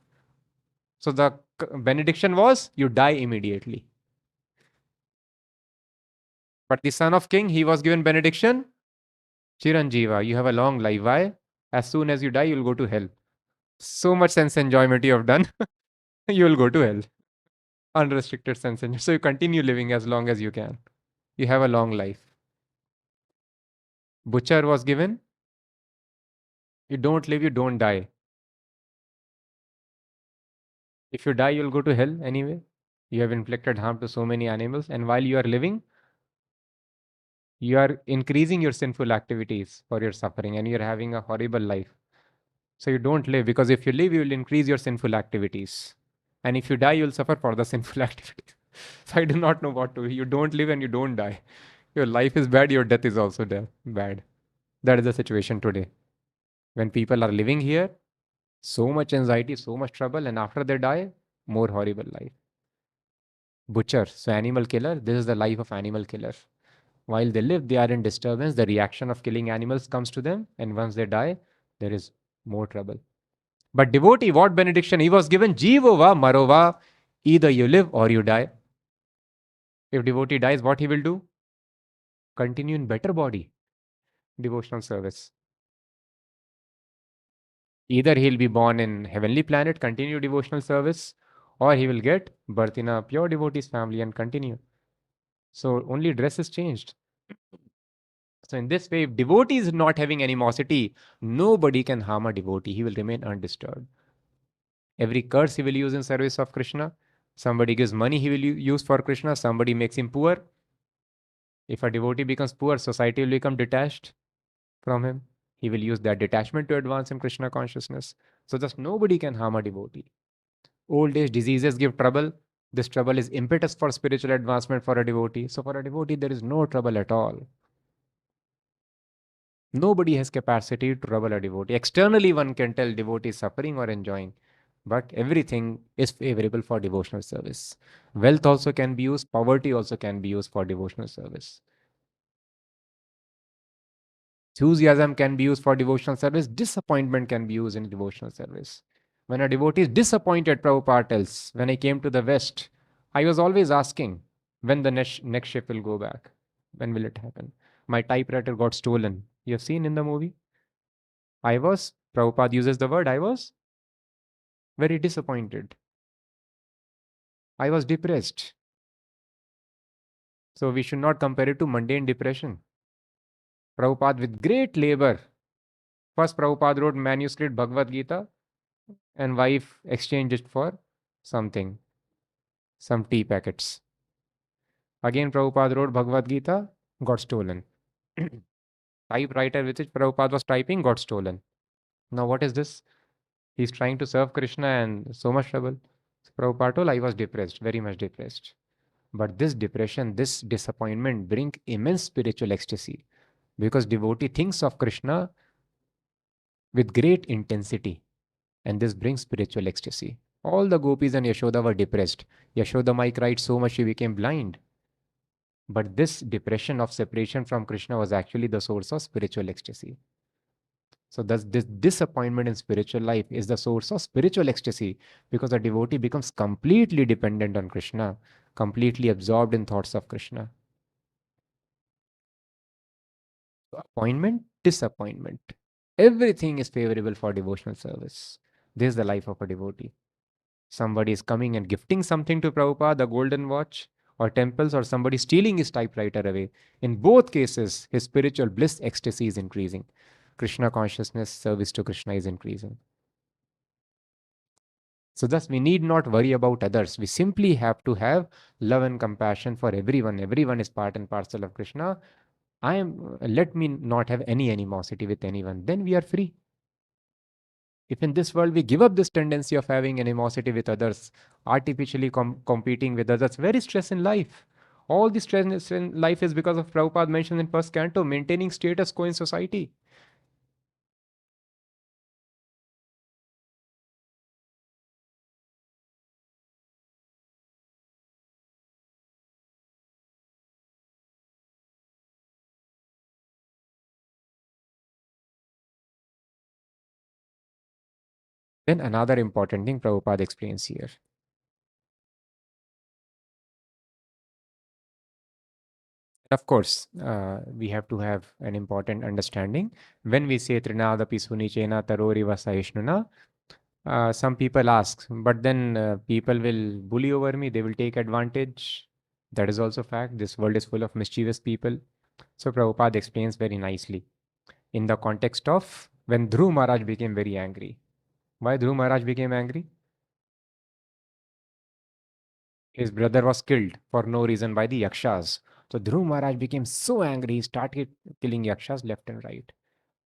So the benediction was, you die immediately. But the son of king, he was given benediction, Chiranjeeva, you have a long life. Why? As soon as you die, you'll go to hell. So much sense enjoyment you have done, you will go to hell. Unrestricted sense enjoyment. So you continue living as long as you can. You have a long life. Butcher was given, you don't live, you don't die. If you die, you'll go to hell anyway. You have inflicted harm to so many animals, and while you are living, you are increasing your sinful activities for your suffering, and you're having a horrible life. So you don't live, because if you live, you will increase your sinful activities. And if you die, you'll suffer for the sinful activities. So I do not know what to. You don't live and you don't die. Your life is bad, your death is also bad. That is the situation today. When people are living here, so much anxiety, so much trouble, and after they die, more horrible life. Butcher, so animal killer, this is the life of animal killer. While they live, they are in disturbance. The reaction of killing animals comes to them, and once they die, there is more trouble. But devotee, what benediction he was given? Jivova Marova, either you live or you die. If devotee dies, what he will do? Continue in better body, devotional service. Either he'll be born in heavenly planet, continue devotional service, or he will get birth in a pure devotee's family and continue. So only dress is changed. So in this way, if devotee is not having animosity, nobody can harm a devotee. He will remain undisturbed. Every curse he will use in service of Krishna. Somebody gives money, he will use for Krishna. Somebody makes him poor. If a devotee becomes poor, society will become detached from him. He will use that detachment to advance in Krishna consciousness. So thus nobody can harm a devotee. Old age diseases give trouble. This trouble is impetus for spiritual advancement for a devotee. So for a devotee, there is no trouble at all. Nobody has capacity to trouble a devotee. Externally, one can tell devotee is suffering or enjoying, but everything is favorable for devotional service. Wealth also can be used, poverty also can be used for devotional service. Enthusiasm can be used for devotional service, disappointment can be used in devotional service. When a devotee is disappointed, Prabhupada tells, when I came to the West, I was always asking when the next ship will go back. When will it happen? My typewriter got stolen. You have seen in the movie? Prabhupada uses the word, I was very disappointed. I was depressed. So we should not compare it to mundane depression. Prabhupada with great labor. First Prabhupada wrote manuscript Bhagavad Gita and wife exchanged it for something, some tea packets. Again Prabhupada wrote Bhagavad Gita, got stolen. Typewriter with which Prabhupada was typing got stolen. Now what is this? He's trying to serve Krishna and so much trouble. So Prabhupada told, I was depressed, very much depressed. But this depression, this disappointment bring immense spiritual ecstasy, because devotee thinks of Krishna with great intensity, and this brings spiritual ecstasy. All the gopis and Yashoda were depressed. Yashoda Mai cried so much she became blind. But this depression of separation from Krishna was actually the source of spiritual ecstasy. So thus this disappointment in spiritual life is the source of spiritual ecstasy, because the devotee becomes completely dependent on Krishna, completely absorbed in thoughts of Krishna. So appointment, disappointment. Everything is favorable for devotional service. This is the life of a devotee. Somebody is coming and gifting something to Prabhupada, a golden watch, or temples, or somebody stealing his typewriter away. In both cases, his spiritual bliss ecstasy is increasing. Krishna consciousness, service to Krishna is increasing. So, thus, we need not worry about others. We simply have to have love and compassion for everyone. Everyone is part and parcel of Krishna. Let me not have any animosity with anyone. Then we are free. If in this world we give up this tendency of having animosity with others, artificially competing with others, very stress in life. All the stress in life is because of Prabhupada mentioned in first canto, maintaining status quo in society. Then another important thing Prabhupada explains here. Of course, we have to have an important understanding. When we say Trinada Pisunichena Tarori Vasahishnuna, some people ask, but then people will bully over me, they will take advantage. That is also fact. This world is full of mischievous people. So Prabhupada explains very nicely in the context of when Dhruv Maharaj became very angry. Why Dhruv Maharaj became angry? His brother was killed for no reason by the Yakshas. So Dhruv Maharaj became so angry, he started killing Yakshas left and right.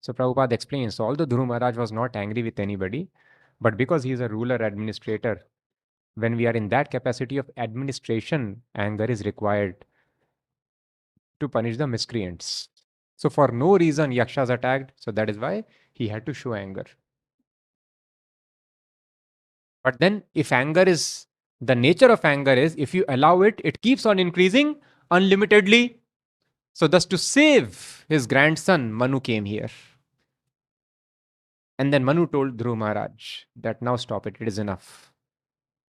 So Prabhupada explains, although Dhruv Maharaj was not angry with anybody, but because he is a ruler administrator, when we are in that capacity of administration, anger is required to punish the miscreants. So for no reason, Yakshas attacked. So that is why he had to show anger. But then, if anger is the nature of anger is, if you allow it, it keeps on increasing unlimitedly. So thus, to save his grandson, Manu came here. And then Manu told Dhruv Maharaj that now stop it. It is enough.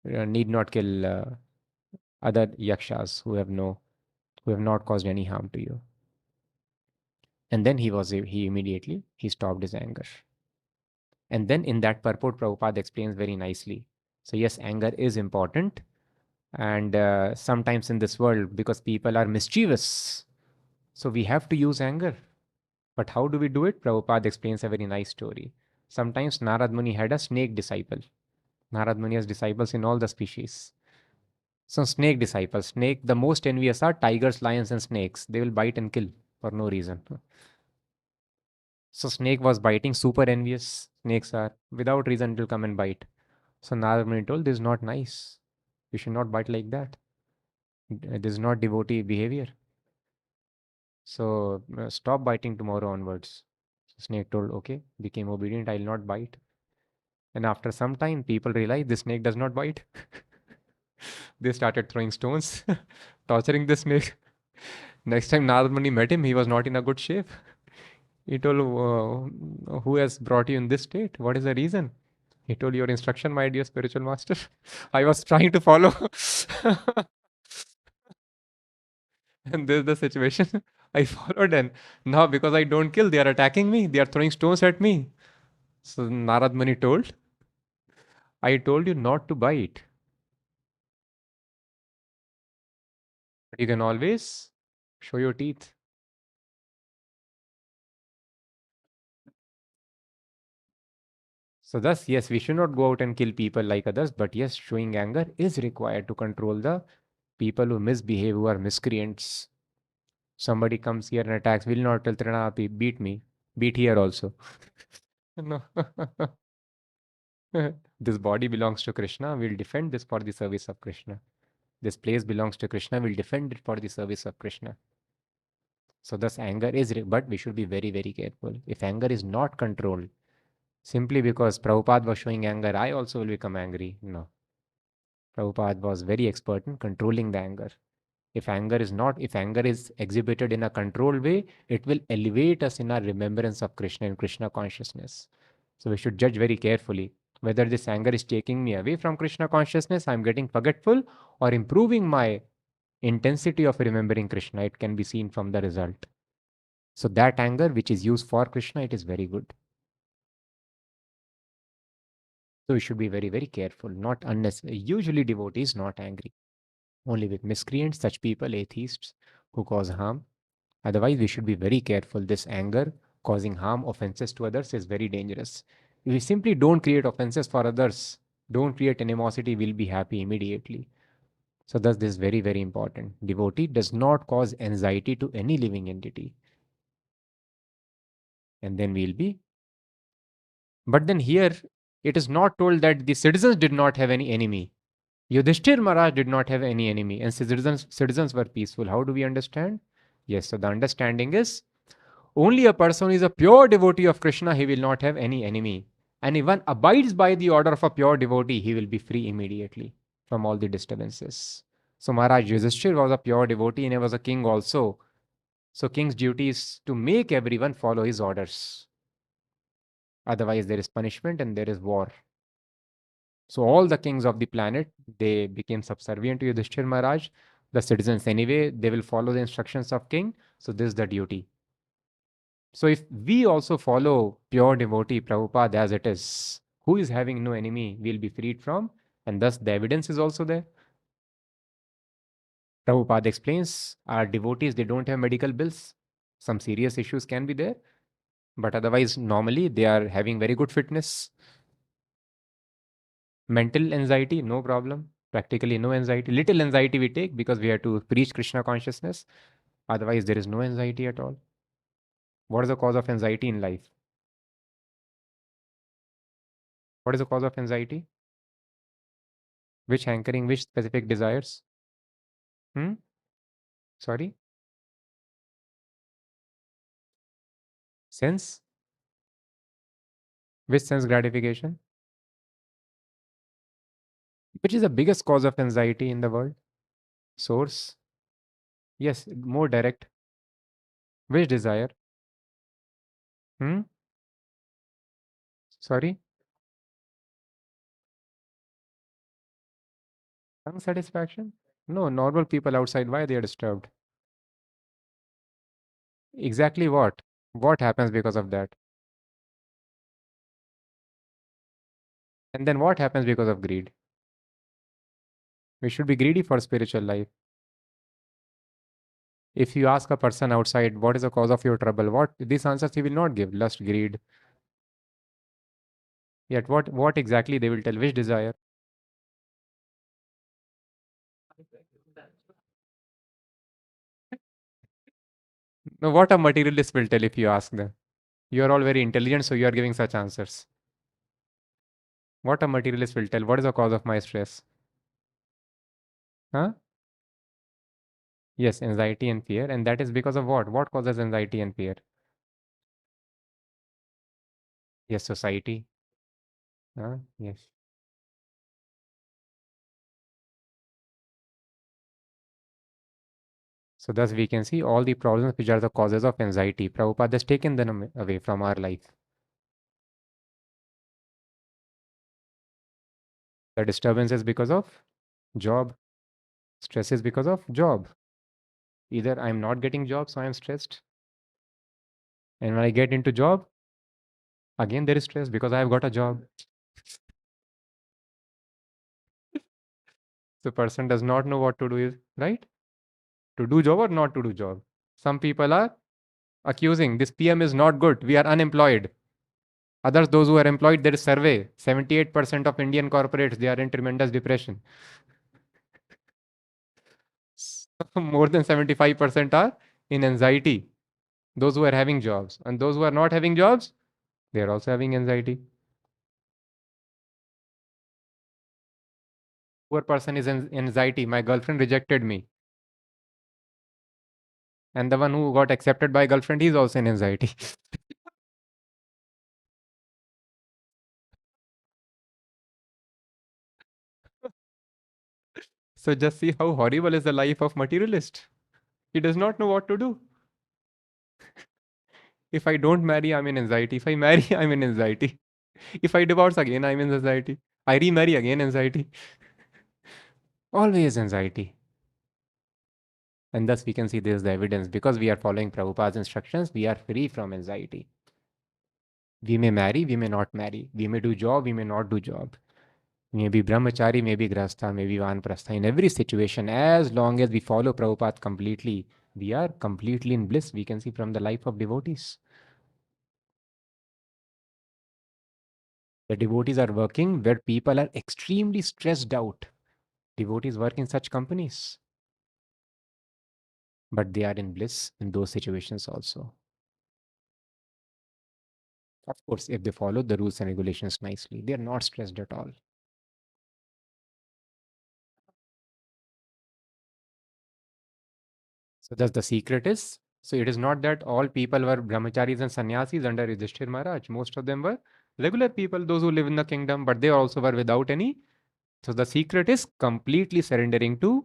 You need not kill other yakshas who have not caused any harm to you. And then he immediately he stopped his anger. And then in that purport, Prabhupada explains very nicely. So yes, anger is important, and sometimes in this world, because people are mischievous, so we have to use anger. But how do we do it? Prabhupada explains a very nice story. Sometimes Narad Muni had a snake disciple. Narad Muni has disciples in all the species. So snake disciples, snake, the most envious are tigers, lions, and snakes. They will bite and kill for no reason. So snake was biting, super envious. Snakes are without reason it will come and bite. So Narad Muni told, this is not nice. You should not bite like that. This is not devotee behavior. So stop biting tomorrow onwards. So snake told, okay, became obedient. I will not bite. And after some time, people realized this snake does not bite. They started throwing stones, torturing the snake. Next time Narad Muni met him, he was not in a good shape. He told, who has brought you in this state? What is the reason? He told, your instruction, my dear spiritual master. I was trying to follow. And this is the situation. I followed, and now because I don't kill, they are attacking me. They are throwing stones at me. So Narad Muni told, I told you not to bite. But you can always show your teeth. So thus, yes, we should not go out and kill people like others, but yes, showing anger is required to control the people who misbehave, who are miscreants. Somebody comes here and attacks, will not tell Trinapi, beat me, beat here also. No. This body belongs to Krishna, we'll defend this for the service of Krishna. This place belongs to Krishna, we'll defend it for the service of Krishna. So thus anger is, but we should be very, very careful. If anger is not controlled, simply because Prabhupada was showing anger, I also will become angry. No. Prabhupada was very expert in controlling the anger. If anger is exhibited in a controlled way, it will elevate us in our remembrance of Krishna and Krishna consciousness. So we should judge very carefully whether this anger is taking me away from Krishna consciousness, I'm getting forgetful, or improving my intensity of remembering Krishna. It can be seen from the result. So that anger which is used for Krishna, it is very good. So we should be very, very careful, not unnecessary. Usually devotees not angry, only with miscreants, such people, atheists, who cause harm. Otherwise, we should be very careful. This anger causing harm, offenses to others is very dangerous. If we simply don't create offenses for others, don't create animosity, we'll be happy immediately. So thus this is very, very important. Devotee does not cause anxiety to any living entity. And then we'll be. But then here, it is not told that the citizens did not have any enemy. Yudhishthir Maharaj did not have any enemy, and citizens were peaceful. How do we understand? Yes, so the understanding is only a person who is a pure devotee of Krishna, he will not have any enemy. And if one abides by the order of a pure devotee, he will be free immediately from all the disturbances. So Maharaj Yudhishthir was a pure devotee and he was a king also. So king's duty is to make everyone follow his orders. Otherwise, there is punishment and there is war. So all the kings of the planet, they became subservient to Yudhishthir Maharaj. The citizens anyway, they will follow the instructions of king. So this is the duty. So if we also follow pure devotee Prabhupada as it is, who is having no enemy, we'll be freed from, and thus the evidence is also there. Prabhupada explains our devotees, they don't have medical bills. Some serious issues can be there, but otherwise, normally they are having very good fitness. Mental anxiety, no problem. Practically no anxiety. Little anxiety we take because we have to preach Krishna consciousness. Otherwise, there is no anxiety at all. What is the cause of anxiety in life? What is the cause of anxiety? Which hankering, which specific desires? Hmm? Sorry? Sense? Which sense gratification? Which is the biggest cause of anxiety in the world? Source? Yes, more direct. Which desire? Hmm? Sorry? Unsatisfaction? No, normal people outside, why they are disturbed? Exactly what? What happens because of that? And then what happens because of greed? We should be greedy for spiritual life. If you ask a person outside, what is the cause of your trouble? What these answers he will not give. Lust, greed. Yet what exactly they will tell? Which desire? No, what a materialist will tell if you ask them. You are all very intelligent, so you are giving such answers. What a materialist will tell. What is the cause of my stress? Huh? Yes, anxiety and fear. And that is because of what? What causes anxiety and fear? Yes, society. Huh? Yes. So thus we can see all the problems which are the causes of anxiety. Prabhupada has taken them away from our life. The disturbance is because of job. Stress is because of job. Either I'm not getting job, so I'm stressed. And when I get into job, again there is stress because I've got a job. The person does not know what to do is right. To do job or not to do job. Some people are accusing this PM is not good. We are unemployed. Others, those who are employed, there is survey. 78% of Indian corporates, they are in tremendous depression. More than 75% are in anxiety. Those who are having jobs. And those who are not having jobs, they are also having anxiety. Poor person is in anxiety. My girlfriend rejected me. And the one who got accepted by girlfriend, he's also in anxiety. So just see how horrible is the life of materialist. He does not know what to do. If I don't marry, I'm in anxiety. If I marry, I'm in anxiety. If I divorce again, I'm in anxiety. I remarry again, anxiety. Always anxiety. And thus we can see this is the evidence. Because we are following Prabhupada's instructions, we are free from anxiety. We may marry, we may not marry. We may do job, we may not do job. We may be brahmachari, maybe grastha, maybe vanprastha. In every situation, as long as we follow Prabhupada completely, we are completely in bliss. We can see from the life of devotees. The devotees are working where people are extremely stressed out. Devotees work in such companies, but they are in bliss in those situations also. Of course, if they follow the rules and regulations nicely, they are not stressed at all. So thus the secret is, so it is not that all people were brahmacharis and sannyasis under Yudhishthir Maharaj. Most of them were regular people, those who live in the kingdom, but they also were without any. So the secret is completely surrendering to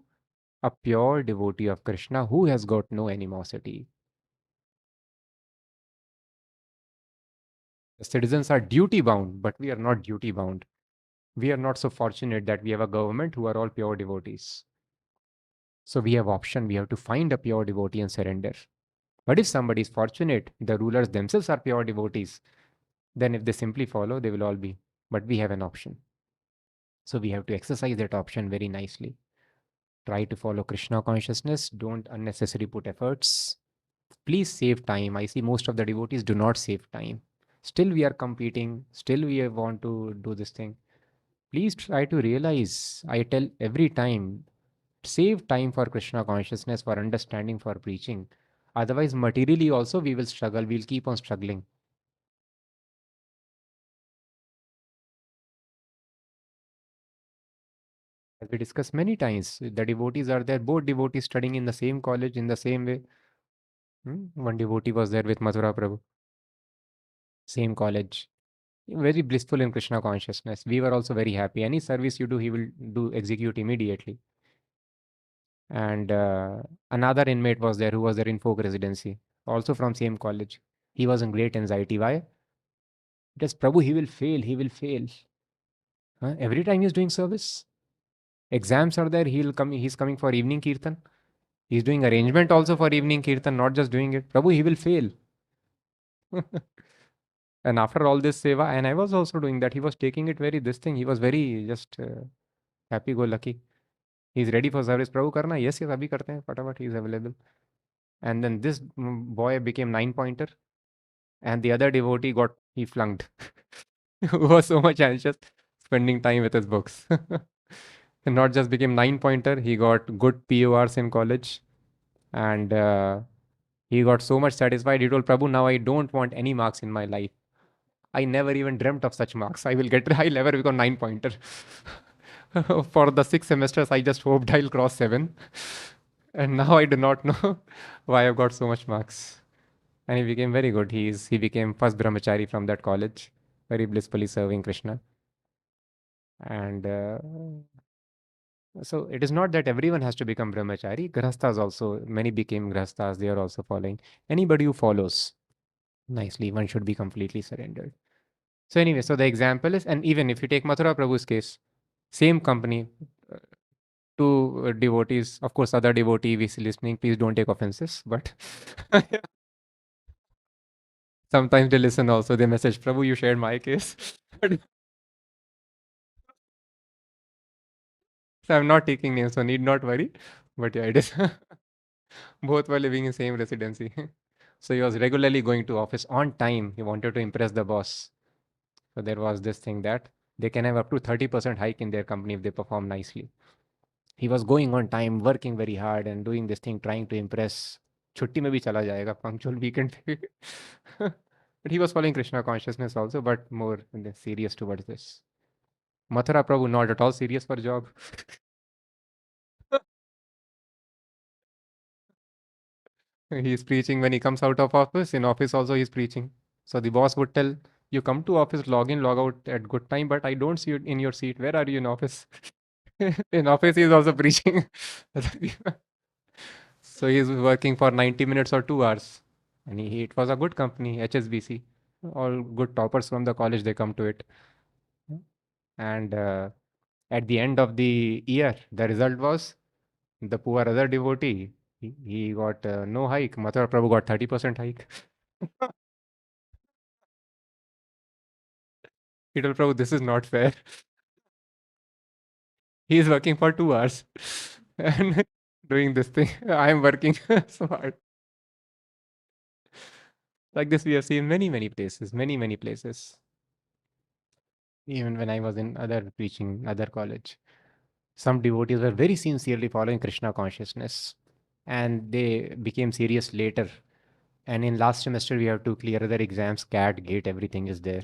a pure devotee of Krishna who has got no animosity. The citizens are duty bound, but we are not duty bound. We are not so fortunate that we have a government who are all pure devotees. So we have option, we have to find a pure devotee and surrender. But if somebody is fortunate, the rulers themselves are pure devotees, then if they simply follow, they will all be. But we have an option. So we have to exercise that option very nicely. Try to follow Krishna consciousness. Don't unnecessarily put efforts. Please save time. I see most of the devotees do not save time. Still we are competing. Still we want to do this thing. Please try to realize. I tell every time, save time for Krishna consciousness, for understanding, for preaching. Otherwise, materially also we will struggle. We'll keep on struggling. As we discussed many times, the devotees are there, both devotees studying in the same college in the same way. One devotee was there with Mathura Prabhu, same college, very blissful in Krishna consciousness. We were also very happy. Any service you do, he will do execute immediately. And another inmate was there who was there in folk residency, also from same college. He was in great anxiety. Why? Because Prabhu, he will fail, he will fail. Every time he's doing service. Exams are there, he's coming for evening kirtan. He's doing arrangement also for evening kirtan, not just doing it. Prabhu, he will fail. And after all this seva, and I was also doing that, he was taking it very, this thing, he was very just happy-go-lucky. He's ready for service. Prabhu karna? Yes, yes, abhi karte hain. Fatapat, he is available. And then this boy became 9-pointer. And the other devotee he flunked. Who was so much anxious, spending time with his books. And not just became 9-pointer, he got good PORs in college. And he got so much satisfied. He told Prabhu, now I don't want any marks in my life. I never even dreamt of such marks. I'll never become 9-pointer. For the 6 semesters, I just hoped I'll cross 7. And now I do not know why I've got so much marks. And he became very good. He became first brahmachari from that college, very blissfully serving Krishna. And so it is not that everyone has to become brahmachari. Grahasthas also, many became grahasthas. They are also following. Anybody who follows nicely, one should be completely surrendered. So anyway, so the example is, and even if you take Mathura Prabhu's case, same company, two devotees, of course, other devotee is listening, please don't take offenses, but sometimes they listen also, they message, Prabhu, you shared my case. So I'm not taking names, so need not worry. But yeah, it is. Both were living in same residency. So he was regularly going to office on time. He wanted to impress the boss. So there was this thing that they can have up to 30% hike in their company if they perform nicely. He was going on time, working very hard and doing this thing, trying to impress. Chutti mein bhi chala jayega, punctual weekend. But he was following Krishna consciousness also, but more serious towards this. Mathura Prabhu, not at all serious for job. He's preaching when he comes out of office. In office also he's preaching. So the boss would tell, you come to office, log in, log out at good time, but I don't see you in your seat. Where are you in office? In office, he's also preaching. So he's working for 90 minutes or 2 hours. And it was a good company, HSBC. All good toppers from the college, they come to it. And at the end of the year, the result was the poor other devotee. He got no hike. Mathura Prabhu got 30% hike. He told Prabhu, this is not fair. He is working for 2 hours and doing this thing. I am working so hard. Like this, we have seen many, many places, many, many places. Even when I was in other preaching, other college, some devotees were very sincerely following Krishna consciousness, and they became serious later. And in last semester, we have to clear other exams, CAT, GATE, everything is there.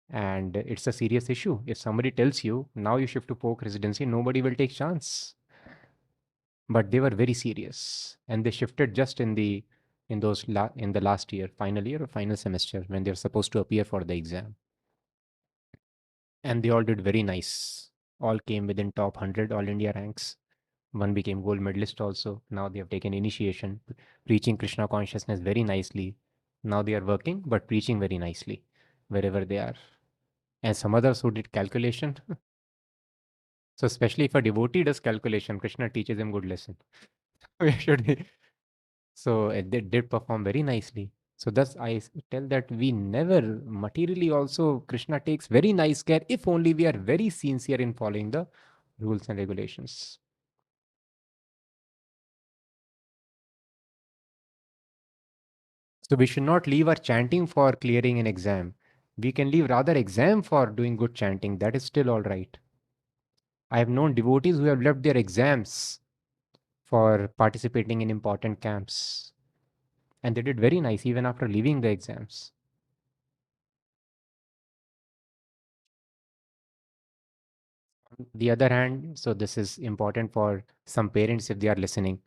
And it's a serious issue. If somebody tells you, now you shift to Polk residency, nobody will take chance. But they were very serious. And they shifted just in the in the last year, final year or final semester, when they're supposed to appear for the exam. And they all did very nice. All came within top 100 All India ranks. One became gold medalist also. Now they have taken initiation, preaching Krishna consciousness very nicely. Now they are working, but preaching very nicely wherever they are. And some others who did calculation. So especially if a devotee does calculation, Krishna teaches him good lesson. We should be. So they did perform very nicely. So thus tell that we never materially also Krishna takes very nice care if only we are very sincere in following the rules and regulations. So we should not leave our chanting for clearing an exam. We can leave rather exam for doing good chanting. That is still all right. I have known devotees who have left their exams for participating in important camps. And they did very nice even after leaving the exams. On the other hand, so this is important for some parents if they are listening.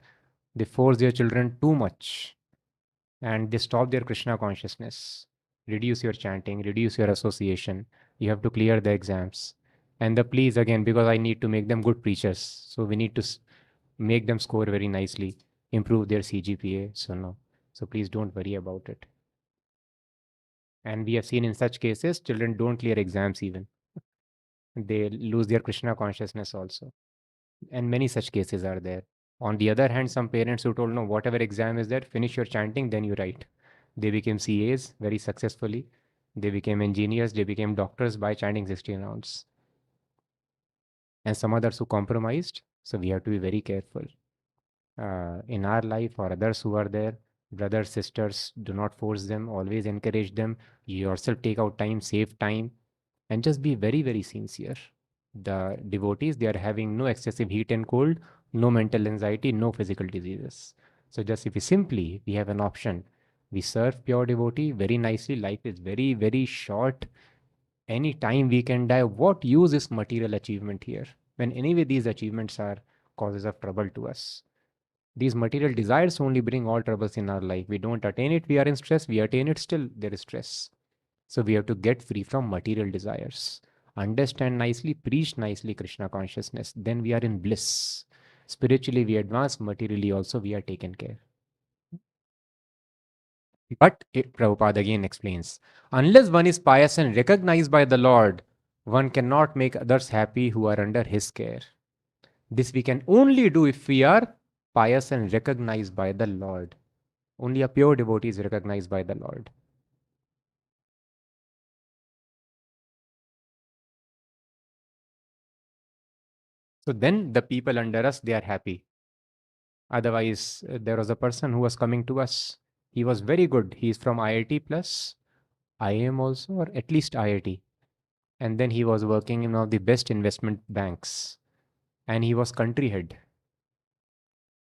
They force their children too much and they stop their Krishna consciousness. Reduce your chanting, reduce your association. You have to clear the exams. And the please again, because I need to make them good preachers. So we need to make them score very nicely, improve their CGPA. So no. So please don't worry about it. And we have seen in such cases, children don't clear exams even. They lose their Krishna consciousness also. And many such cases are there. On the other hand, some parents who told, no, whatever exam is there, finish your chanting, then you write. They became CAs very successfully. They became engineers, they became doctors by chanting 16 rounds. And some others who compromised. So we have to be very careful. In our life or others who are there, brothers, sisters, do not force them, always encourage them. You yourself take out time, save time, and just be very, very sincere. The devotees, they are having no excessive heat and cold, no mental anxiety, no physical diseases. So just if we have an option. We serve pure devotee very nicely. Life is very, very short. Any time we can die. What use is material achievement here? When anyway these achievements are causes of trouble to us. These material desires only bring all troubles in our life. We don't attain it, we are in stress. We attain it, still there is stress. So we have to get free from material desires. Understand nicely, preach nicely Krishna consciousness. Then we are in bliss. Spiritually we advance, materially also we are taken care. But Prabhupada again explains, unless one is pious and recognized by the Lord, one cannot make others happy who are under his care. This we can only do if we are pious and recognized by the Lord. Only a pure devotee is recognized by the Lord. So then the people under us, they are happy. Otherwise, there was a person who was coming to us. He was very good. He is from IIT plus IIM also, or at least IIT. And then he was working in one of the best investment banks. And he was country head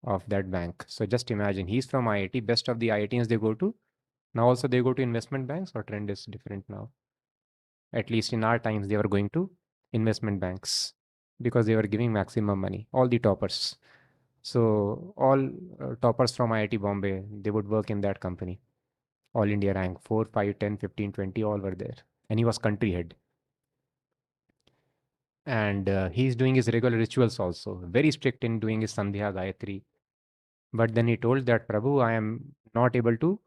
of that bank. So just imagine, he's from IIT, best of the IITs they go to. Now also they go to investment banks, or trend is different now. At least in our times, they were going to investment banks because they were giving maximum money, all the toppers. So all toppers from IIT Bombay, they would work in that company. All India rank 4, 5, 10, 15, 20, all were there. And he was country head. And he's doing his regular rituals also, very strict in doing his Sandhya Gayatri. But then he told that, Prabhu, I am not able to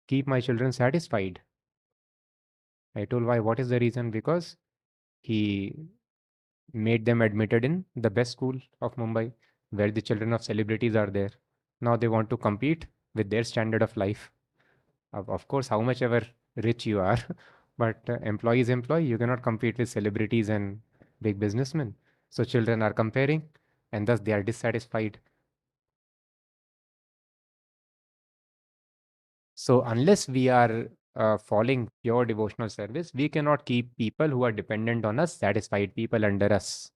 keep my children satisfied. I told, why? What is the reason? Because he made them admitted in the best school of Mumbai, where the children of celebrities are there. Now they want to compete with their standard of life. Of course, how much ever rich you are, but employee is employee. You cannot compete with celebrities and big businessmen. So children are comparing, and thus they are dissatisfied. So unless we are following pure devotional service, we cannot keep people who are dependent on us satisfied, people under us.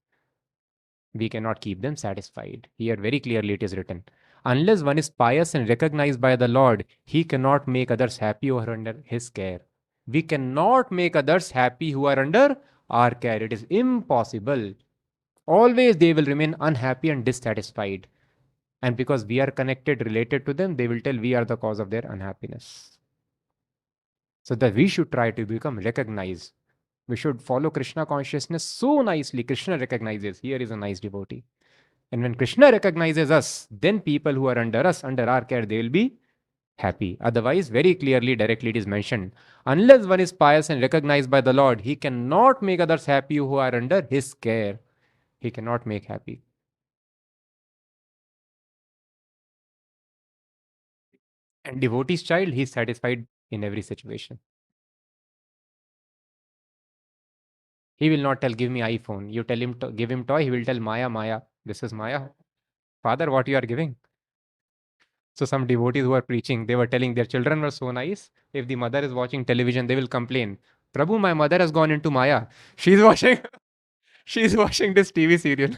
We cannot keep them satisfied. Here, very clearly, it is written, unless one is pious and recognized by the Lord, he cannot make others happy who are under his care. We cannot make others happy who are under our care. It is impossible. Always they will remain unhappy and dissatisfied. And because we are connected, related to them, they will tell we are the cause of their unhappiness. So that we should try to become recognized. We should follow Krishna consciousness so nicely. Krishna recognizes, here is a nice devotee. And when Krishna recognizes us, then people who are under us, under our care, they will be happy. Otherwise, very clearly, directly it is mentioned, unless one is pious and recognized by the Lord, he cannot make others happy who are under his care. He cannot make happy. And devotee's child, he is satisfied in every situation. He will not tell, give me iPhone. You tell him, to, give him toy, he will tell, Maya, Maya, this is Maya. Father, what you are giving? So some devotees who are preaching, they were telling their children were so nice. If the mother is watching television, they will complain. Prabhu, my mother has gone into Maya. She's watching, she's watching this TV serial.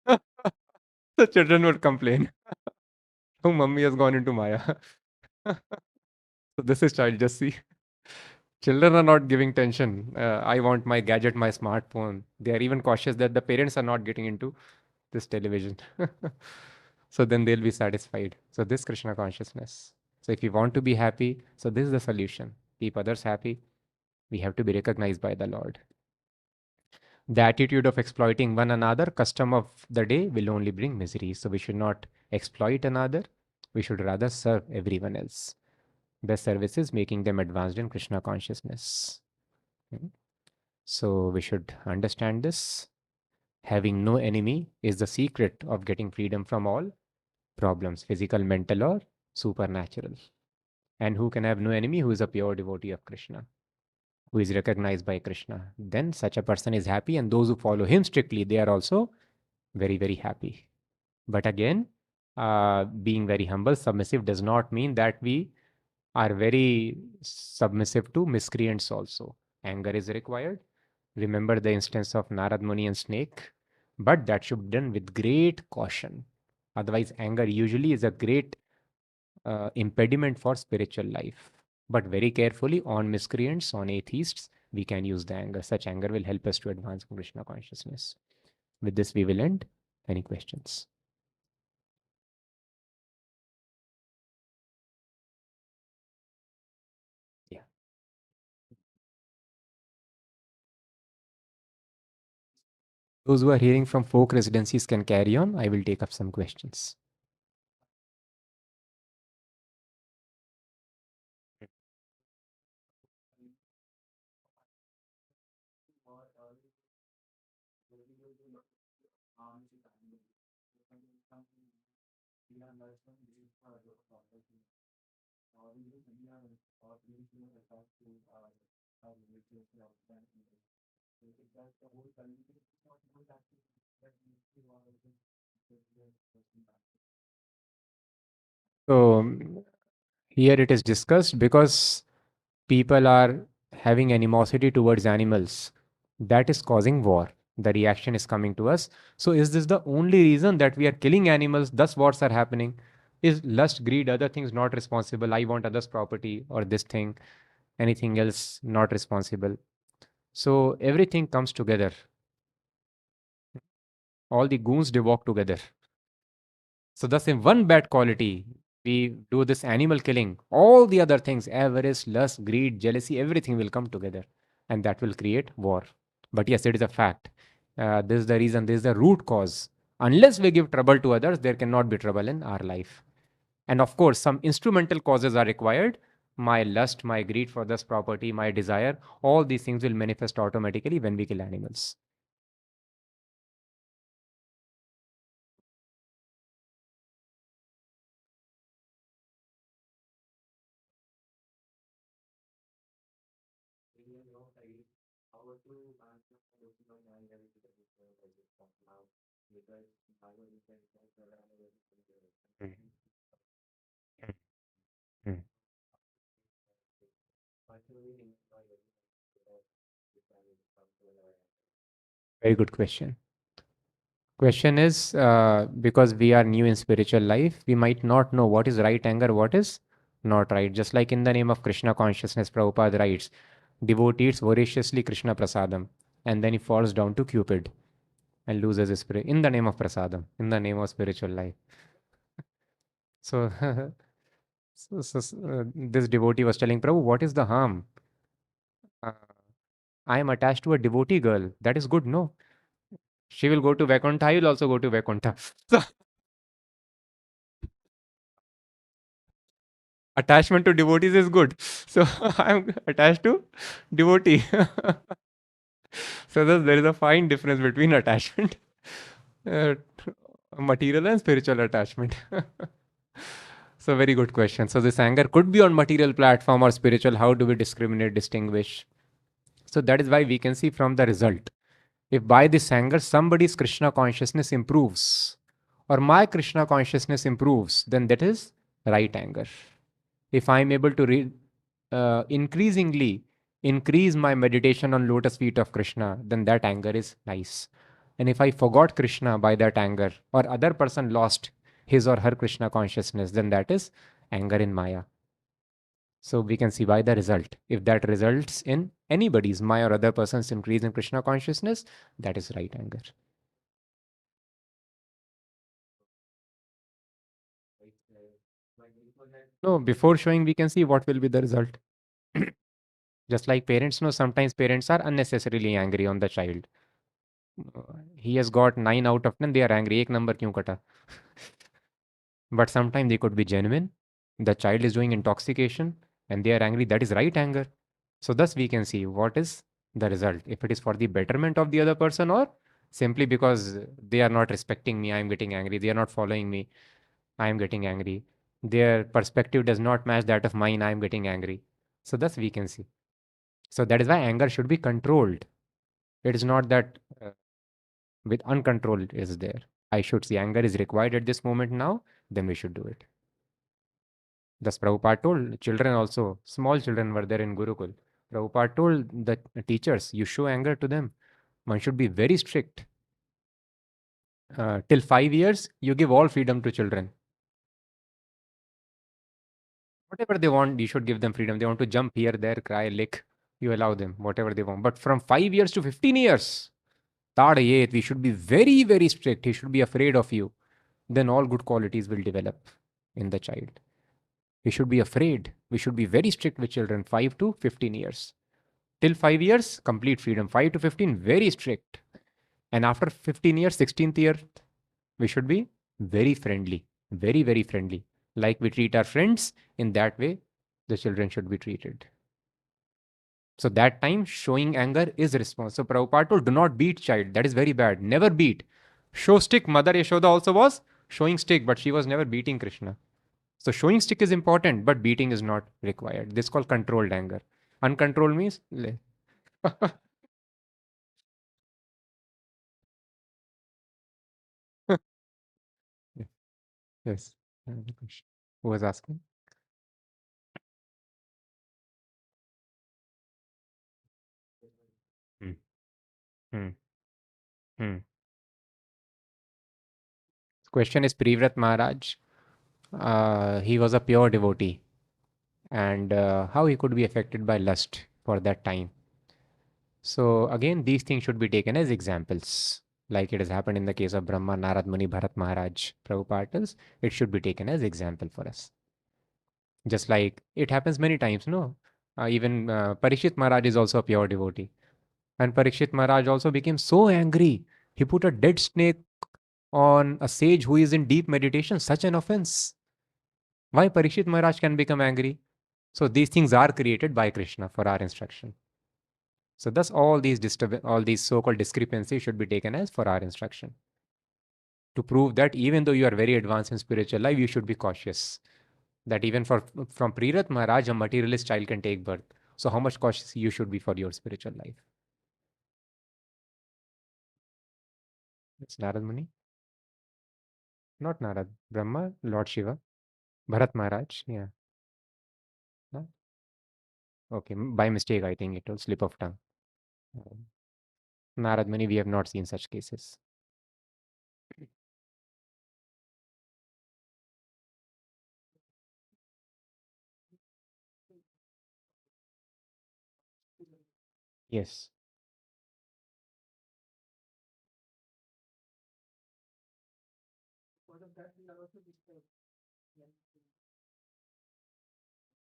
The children would complain. Oh, mummy has gone into Maya. So this is child, just see. Children are not giving tension. I want my gadget, my smartphone. They are even cautious that the parents are not getting into this television. So then they'll be satisfied. So this Krishna consciousness. So if you want to be happy, so this is the solution. Keep others happy. We have to be recognized by the Lord. The attitude of exploiting one another, custom of the day, will only bring misery. So we should not exploit another. We should rather serve everyone else. Best service is making them advanced in Krishna consciousness. So we should understand this. Having no enemy is the secret of getting freedom from all problems, physical, mental, or supernatural. And who can have no enemy? Who is a pure devotee of Krishna, who is recognized by Krishna. Then such a person is happy, and those who follow him strictly, they are also very, very happy. But again, being very humble, submissive does not mean that we are very submissive to miscreants also. Anger is required. Remember the instance of Narad Muni and snake, but that should be done with great caution. Otherwise, anger usually is a great impediment for spiritual life. But very carefully on miscreants, on atheists, we can use the anger. Such anger will help us to advance Krishna consciousness. With this, we will end. Any questions? Yeah. Those who are hearing from folk residencies can carry on. I will take up some questions. So here it is discussed because people are having animosity towards animals. That is causing war. The reaction is coming to us. So is this the only reason that we are killing animals, thus wars are happening? Is lust, greed, other things not responsible? I want others' property or this thing, anything else not responsible. So everything comes together. All the goons, they walk together. So thus in one bad quality, we do this animal killing, all the other things, avarice, lust, greed, jealousy, everything will come together and that will create war. But yes, it is a fact. This is the reason, this is the root cause. Unless we give trouble to others, there cannot be trouble in our life. And of course, some instrumental causes are required. My lust, my greed for this property, my desire, all these things will manifest automatically when we kill animals. Mm, mm, mm. Very good question. Question is, because we are new in spiritual life, we might not know what is right anger, what is not right. Just like in the name of Krishna consciousness, Prabhupada writes, devotee eats voraciously Krishna prasadam, and then he falls down to Cupid and loses his spirit in the name of prasadam, in the name of spiritual life. So, this devotee was telling Prabhu, what is the harm? Uh, I am attached to a devotee girl. That is good, no? She will go to Vaikuntha, I will also go to Vaikuntha. So, attachment to devotees is good. So I'm attached to devotee. So there is a fine difference between attachment, uh, material and spiritual attachment. So very good question. So this anger could be on material platform or spiritual. How do we discriminate, distinguish? So that is why we can see from the result. If by this anger somebody's Krishna consciousness improves, or my Krishna consciousness improves, then that is right anger. If I'm able to increasingly increase my meditation on lotus feet of Krishna, then that anger is nice. And if I forgot Krishna by that anger, or other person lost his or her Krishna consciousness, then that is anger in Maya. So we can see by the result. If that results in anybody's, Maya or other person's increase in Krishna consciousness, that is right anger. No, before showing, we can see what will be the result. Just like parents know, sometimes parents are unnecessarily angry on the child. He has got 9 out of 10, they are angry. Ek number kyun kata? But sometimes they could be genuine. The child is doing intoxication and they are angry. That is right anger. So thus we can see what is the result. If it is for the betterment of the other person, or simply because they are not respecting me, I am getting angry. They are not following me, I am getting angry. Their perspective does not match that of mine, I am getting angry. So thus we can see. So that is why anger should be controlled. It is not that with uncontrolled is there. I should see anger is required at this moment now, then we should do it. Thus Prabhupada told children also, small children were there in Gurukul. Prabhupada told the teachers, you show anger to them. One should be very strict. Till 5 years, you give all freedom to children. Whatever they want, you should give them freedom. They want to jump here, there, cry, lick, you allow them, whatever they want. But from 5 years to 15 years, Tadayet, we should be very, very strict. He should be afraid of you. Then all good qualities will develop in the child. We should be afraid. We should be very strict with children, 5 to 15 years. Till 5 years, complete freedom. 5 to 15, very strict. And after 15 years, 16th year, we should be very friendly, very, very friendly. Like we treat our friends, in that way, the children should be treated. So that time, showing anger is response. So Prabhupada told, do not beat child. That is very bad. Never beat. Show stick. Mother Yashoda also was showing stick, but she was never beating Krishna. So showing stick is important, but beating is not required. This is called controlled anger. Uncontrolled means yes. Another question. Who was asking? Hmm. Hmm. Hmm. Question is Privrat Maharaj. He was a pure devotee, and how he could be affected by lust for that time. So again, these things should be taken as examples. Like it has happened in the case of Brahma, Narad Muni, Bharat Maharaj, Prabhupada tells, it should be taken as example for us. Just like it happens many times, no? Even Parishit Maharaj is also a pure devotee. And Parikshit Maharaj also became so angry. He put a dead snake on a sage who is in deep meditation. Such an offense. Why Parikshit Maharaj can become angry? So these things are created by Krishna for our instruction. So thus all these so-called discrepancies should be taken as for our instruction. To prove that even though you are very advanced in spiritual life, you should be cautious. That even from Prirath Maharaj, a materialist child can take birth. So how much cautious you should be for your spiritual life? It's Narad Muni, not Narad. Brahma, Lord Shiva, Bharat Maharaj. Yeah. No? Okay. By mistake, I think it was slip of tongue. Um, Narad Muni, we have not seen such cases. Yes.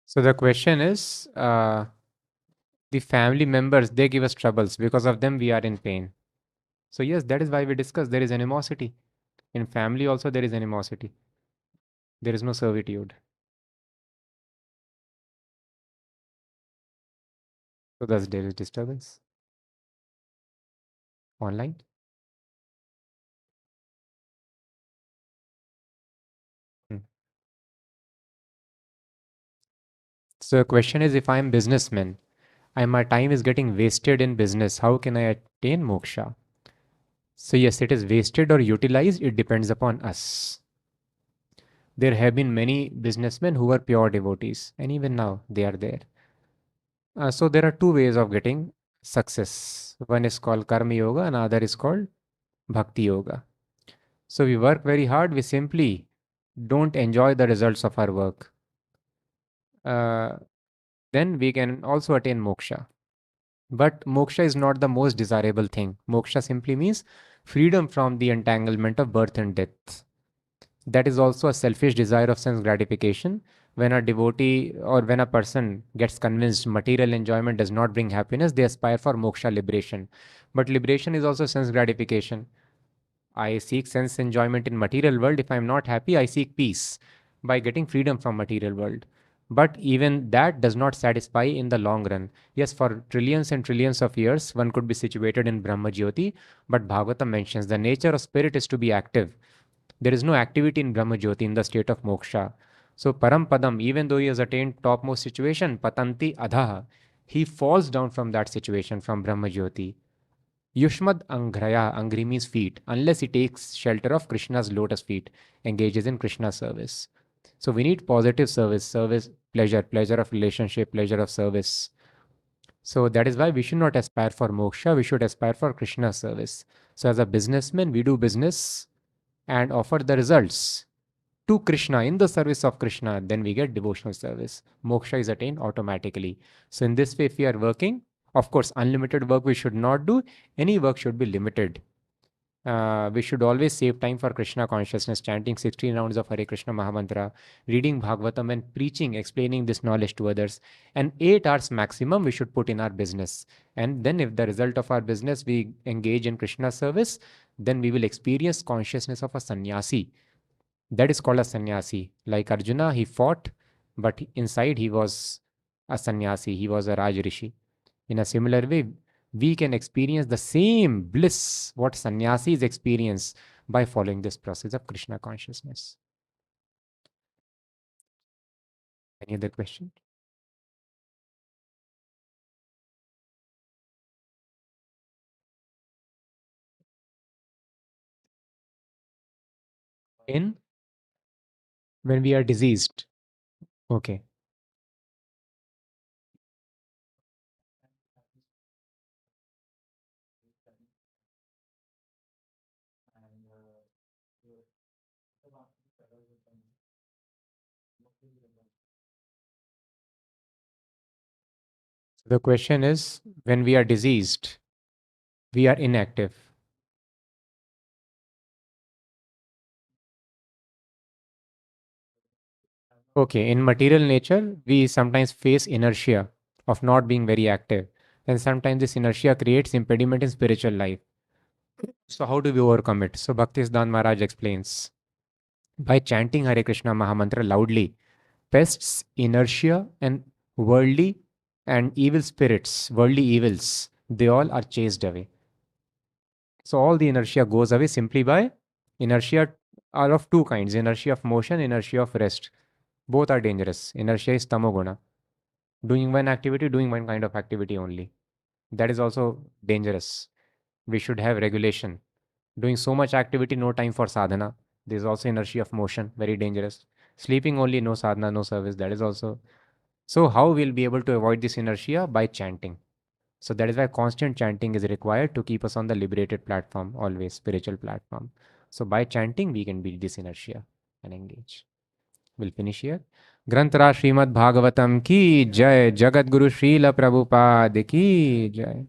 So the question is, the family members, they give us troubles. Because of them, we are in pain. So yes, that is why we discuss there is animosity. In family also there is animosity. There is no servitude. So thus there is disturbance. Online. Hmm. So the question is, if I am businessman and my time is getting wasted in business, how can I attain moksha? So yes, it is wasted or utilized. It depends upon us. There have been many businessmen who were pure devotees, and even now they are there. So there are two ways of getting success. One is called karma yoga, and other is called bhakti yoga. So we work very hard. We simply don't enjoy the results of our work. Uh, then we can also attain moksha. But moksha is not the most desirable thing. Moksha simply means freedom from the entanglement of birth and death. That is also a selfish desire of sense gratification. When a devotee or when a person gets convinced material enjoyment does not bring happiness, they aspire for moksha liberation. But liberation is also sense gratification. I seek sense enjoyment in material world. If I'm not happy, I seek peace by getting freedom from material world. But even that does not satisfy in the long run. Yes, for trillions and trillions of years, one could be situated in Brahma Jyoti, but Bhagavatam mentions the nature of spirit is to be active. There is no activity in Brahma Jyoti in the state of moksha. So Parampadam, even though he has attained topmost situation, Patanti Adhaha, he falls down from that situation from Brahma Jyoti. Yushmad Angraya, Angri means feet, unless he takes shelter of Krishna's lotus feet, engages in Krishna service. So we need positive service, pleasure, pleasure of relationship, pleasure of service. So that is why we should not aspire for moksha, we should aspire for Krishna service. So as a businessman, we do business and offer the results to Krishna in the service of Krishna, then we get devotional service. Moksha is attained automatically. So, in this way, if we are working, of course, unlimited work we should not do. Any work should be limited. We should always save time for Krishna consciousness, chanting 16 rounds of Hare Krishna Mahamantra, reading Bhagavatam, and preaching, explaining this knowledge to others. And 8 hours maximum we should put in our business. And then, if the result of our business we engage in Krishna service, then we will experience consciousness of a sannyasi. That is called a sannyasi. Like Arjuna, he fought, but inside he was a sannyasi, he was a Raj Rishi. In a similar way, we can experience the same bliss what sannyasis experience by following this process of Krishna consciousness. Any other question? In when we are diseased. Okay. The question is when we are diseased, we are inactive. Okay, in material nature, we sometimes face inertia of not being very active. And sometimes this inertia creates impediment in spiritual life. So how do we overcome it? So Bhaktisiddhanta Maharaj explains, by chanting Hare Krishna Mahamantra loudly, pests, inertia, and worldly and evil spirits, worldly evils, they all are chased away. So all the inertia goes away simply by inertia are of two kinds, inertia of motion, inertia of rest. Both are dangerous. Inertia is tamoguna. Doing one activity, doing one kind of activity only. That is also dangerous. We should have regulation. Doing so much activity, no time for sadhana. There is also inertia of motion, very dangerous. Sleeping only, no sadhana, no service. That is also. So how we'll be able to avoid this inertia? By chanting. So that is why constant chanting is required to keep us on the liberated platform, always spiritual platform. So by chanting, we can beat this inertia and engage. We'll finish here. Granthara Śrīmad-Bhāgavatam ki jai, Jagat Guru Srila Prabhupada ki jai.